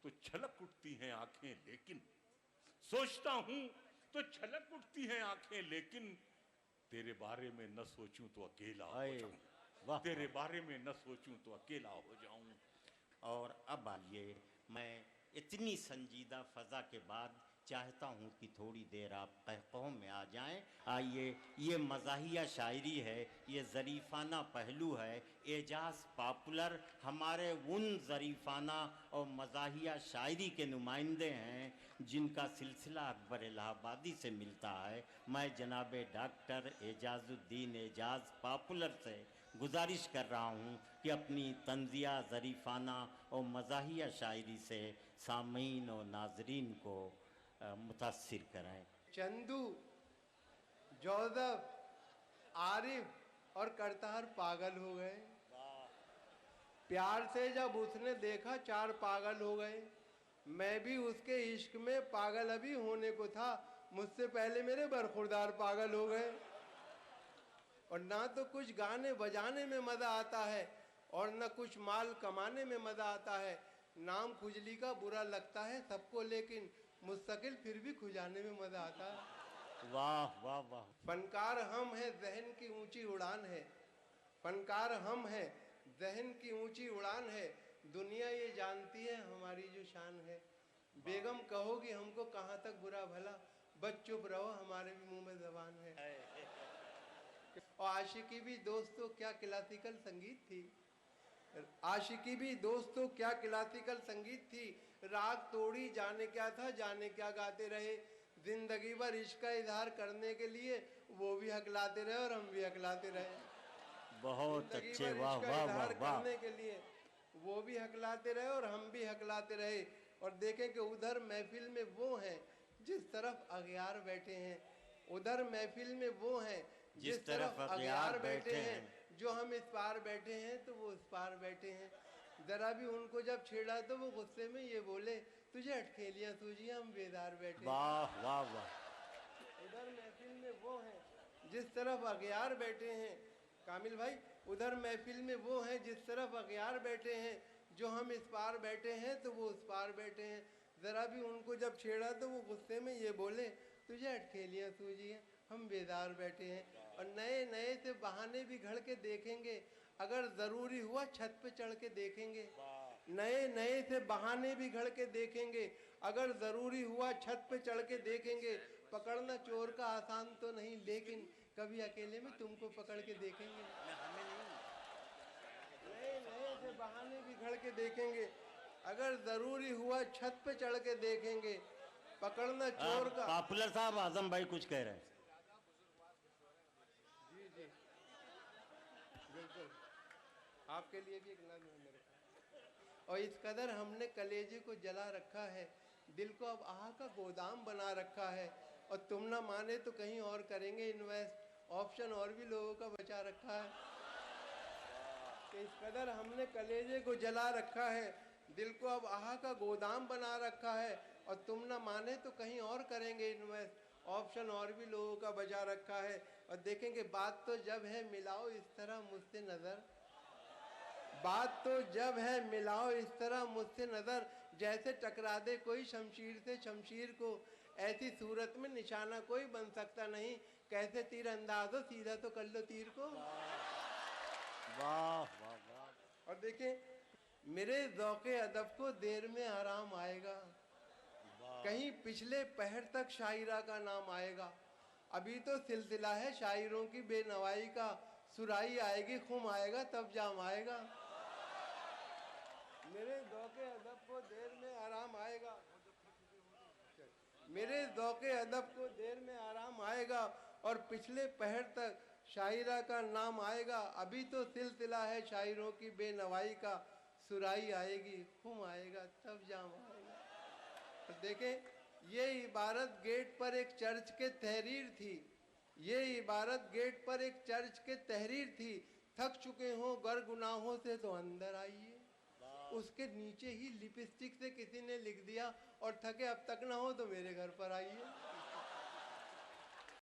तो छलक उठती हैं आंखें, लेकिन सोचता हूं तो छलक उठती हैं आंखें, लेकिन तेरे बारे में न सोचूं तो अकेला हो जाऊं, तेरे बारे में न सोचूं तो अकेला हो जाऊं। और अब आइए, मैं इतनी संजीदा फजा के बाद चाहता हूँ कि थोड़ी देर आप कहक़ों में आ जाएं। आइए, ये मज़ाहिया शायरी है, ये ज़रीफ़ाना पहलू है। एजाज़ पॉपुलर हमारे उन ज़रीफ़ाना और मज़ाहिया शायरी के नुमाइंदे हैं जिनका सिलसिला अकबर इलाहाबादी से मिलता है। मैं जनाब डॉक्टर एजाज़ुद्दीन एजाज़ पॉपुलर से गुजारिश कर रहा हूँ कि अपनी तंज़िया ज़रीफ़ाना और मज़ाहिया शायरी से सामीन और नाज़रीन को मुतासिर कराएं। चंदू, जोज़फ, आरिफ और करतार पागल हो गए। प्यार से जब उसने देखा चार पागल हो गए। मैं भी उसके इश्क में पागल अभी होने को था, मुझसे पहले मेरे बरखुरदार पागल हो गए। और ना तो कुछ गाने बजाने में मज़ा आता है और न कुछ माल कमाने में मज़ा आता है। नाम खुजली का बुरा लगता है सबको, लेकिन मुस्तकिल फिर भी खुजाने में मज़ा आता है। वाह वाह वाह। फनकार हम हैं, ज़हन की ऊंची उड़ान है। फनकार हम हैं, ज़हन की ऊंची उड़ान है। दुनिया ये जानती है हमारी जो शान है। बेगम कहोगी हमको कहाँ तक बुरा भला, बस चुप रहो हमारे भी मुंह में जबान है। और आशिकी भी दोस्तों क्या क्लासिकल संगीत थी, आशिकी भी दोस्तों क्या क्लासिकल संगीत थी। राग तोड़ी जाने क्या था, जाने क्या गाते रहे। जिंदगी भर इश्क का इजहार करने के लिए वो भी हकलाते रहे और हम भी हकलाते रहे। बहुत अच्छे, वाह वाह वाह वाह। करने के लिए वो भी हकलाते रहे और हम भी हकलाते रहे। और देखें कि उधर महफिल में वो हैं जिस तरफ अगियार बैठे हैं, उधर महफिल में वो हैं जिस तरफ अगियार बैठे हैं। जो हम इस पार बैठे हैं तो वो उस पार बैठे हैं। जरा भी उनको जब छेड़ा तो वो गुस्से में ये बोले तुझे अटखेलियां सूझियां, हम बेदार बैठे। वाह वाह वाह। उधर महफिल में वो हैं जिस तरफ अगियार बैठे हैं। कामिल भाई, उधर महफिल में वो हैं जिस तरफ अगियार बैठे हैं। जो हम इस पार बैठे हैं तो वो उस पार बैठे हैं। जरा भी उनको जब छेड़ा तो वो गुस्से में ये बोले तुझे अटखेलियां सूझियां, हम बेदार बैठे हैं। और नए नए से बहाने भी घड़ के देखेंगे, अगर जरूरी हुआ छत पे चढ़ के देखेंगे। नए नए से बहाने भी घड़ के देखेंगे, अगर जरूरी हुआ छत पे चढ़ के देखेंगे। पकड़ना चोर का आसान तो नहीं, लेकिन कभी अकेले में तुमको पकड़ के देखेंगे। नए नए से बहाने भी घड़ के देखेंगे, अगर जरूरी हुआ छत पे चढ़ के देखेंगे। पकड़ना चोर का। पॉपुलर साहब, आजम भाई कुछ कह रहे हैं। जी जी बिल्कुल, आपके लिए भी एक नज़्म है मेरे पास। और इस कदर हमने कलेजे को जला रखा है, दिल को अब आह का गोदाम बना रखा है। और तुम ना माने तो कहीं और करेंगे इन्वेस्ट, ऑप्शन और भी लोगों का बचा रखा है। कि इस कदर हमने कलेजे को जला रखा है, दिल को अब आह का गोदाम बना रखा है। और तुम ना माने तो कहीं और करेंगे इन्वेस्ट, ऑप्शन और भी लोगों का बचा रखा है। और देखेंगे बात तो जब है मिलाओ इस तरह मुझसे नजर, बात तो जब है मिलाओ इस तरह मुझसे नजर। जैसे टकरा दे कोई शमशीर से शमशीर को, ऐसी सूरत में निशाना कोई बन सकता नहीं। कैसे तीर अंदाज हो, सीधा तो कर लो तीर को। वाह वाह वाह। और देखें मेरे ज़ौक़े अदब को देर में आराम आएगा, कहीं पिछले पहर तक शायरा का नाम आएगा। अभी तो सिलसिला है शायरों की बेनवाई का, सुराई आएगी खुम आएगा तब जाम आएगा। मेरे ज़ौक़े अदब को देर में आराम आएगा, मेरे ज़ौक़े अदब को देर में आराम आएगा। और पिछले पहर तक शायरा का नाम आएगा। अभी तो सिलसिला है शायरों की बेनवाई का, सुराई आएगी खुम आएगा तब जाम आएगा। तो देखें ये इबारत गेट पर एक चर्च के तहरीर थी, ये इबारत गेट पर एक चर्च के तहरीर थी। थक चुके हो गर गुनाहों से तो अंदर आइए। उसके नीचे ही लिपस्टिक से किसी ने लिख दिया और थके अब तक ना हो तो मेरे घर पर आइए।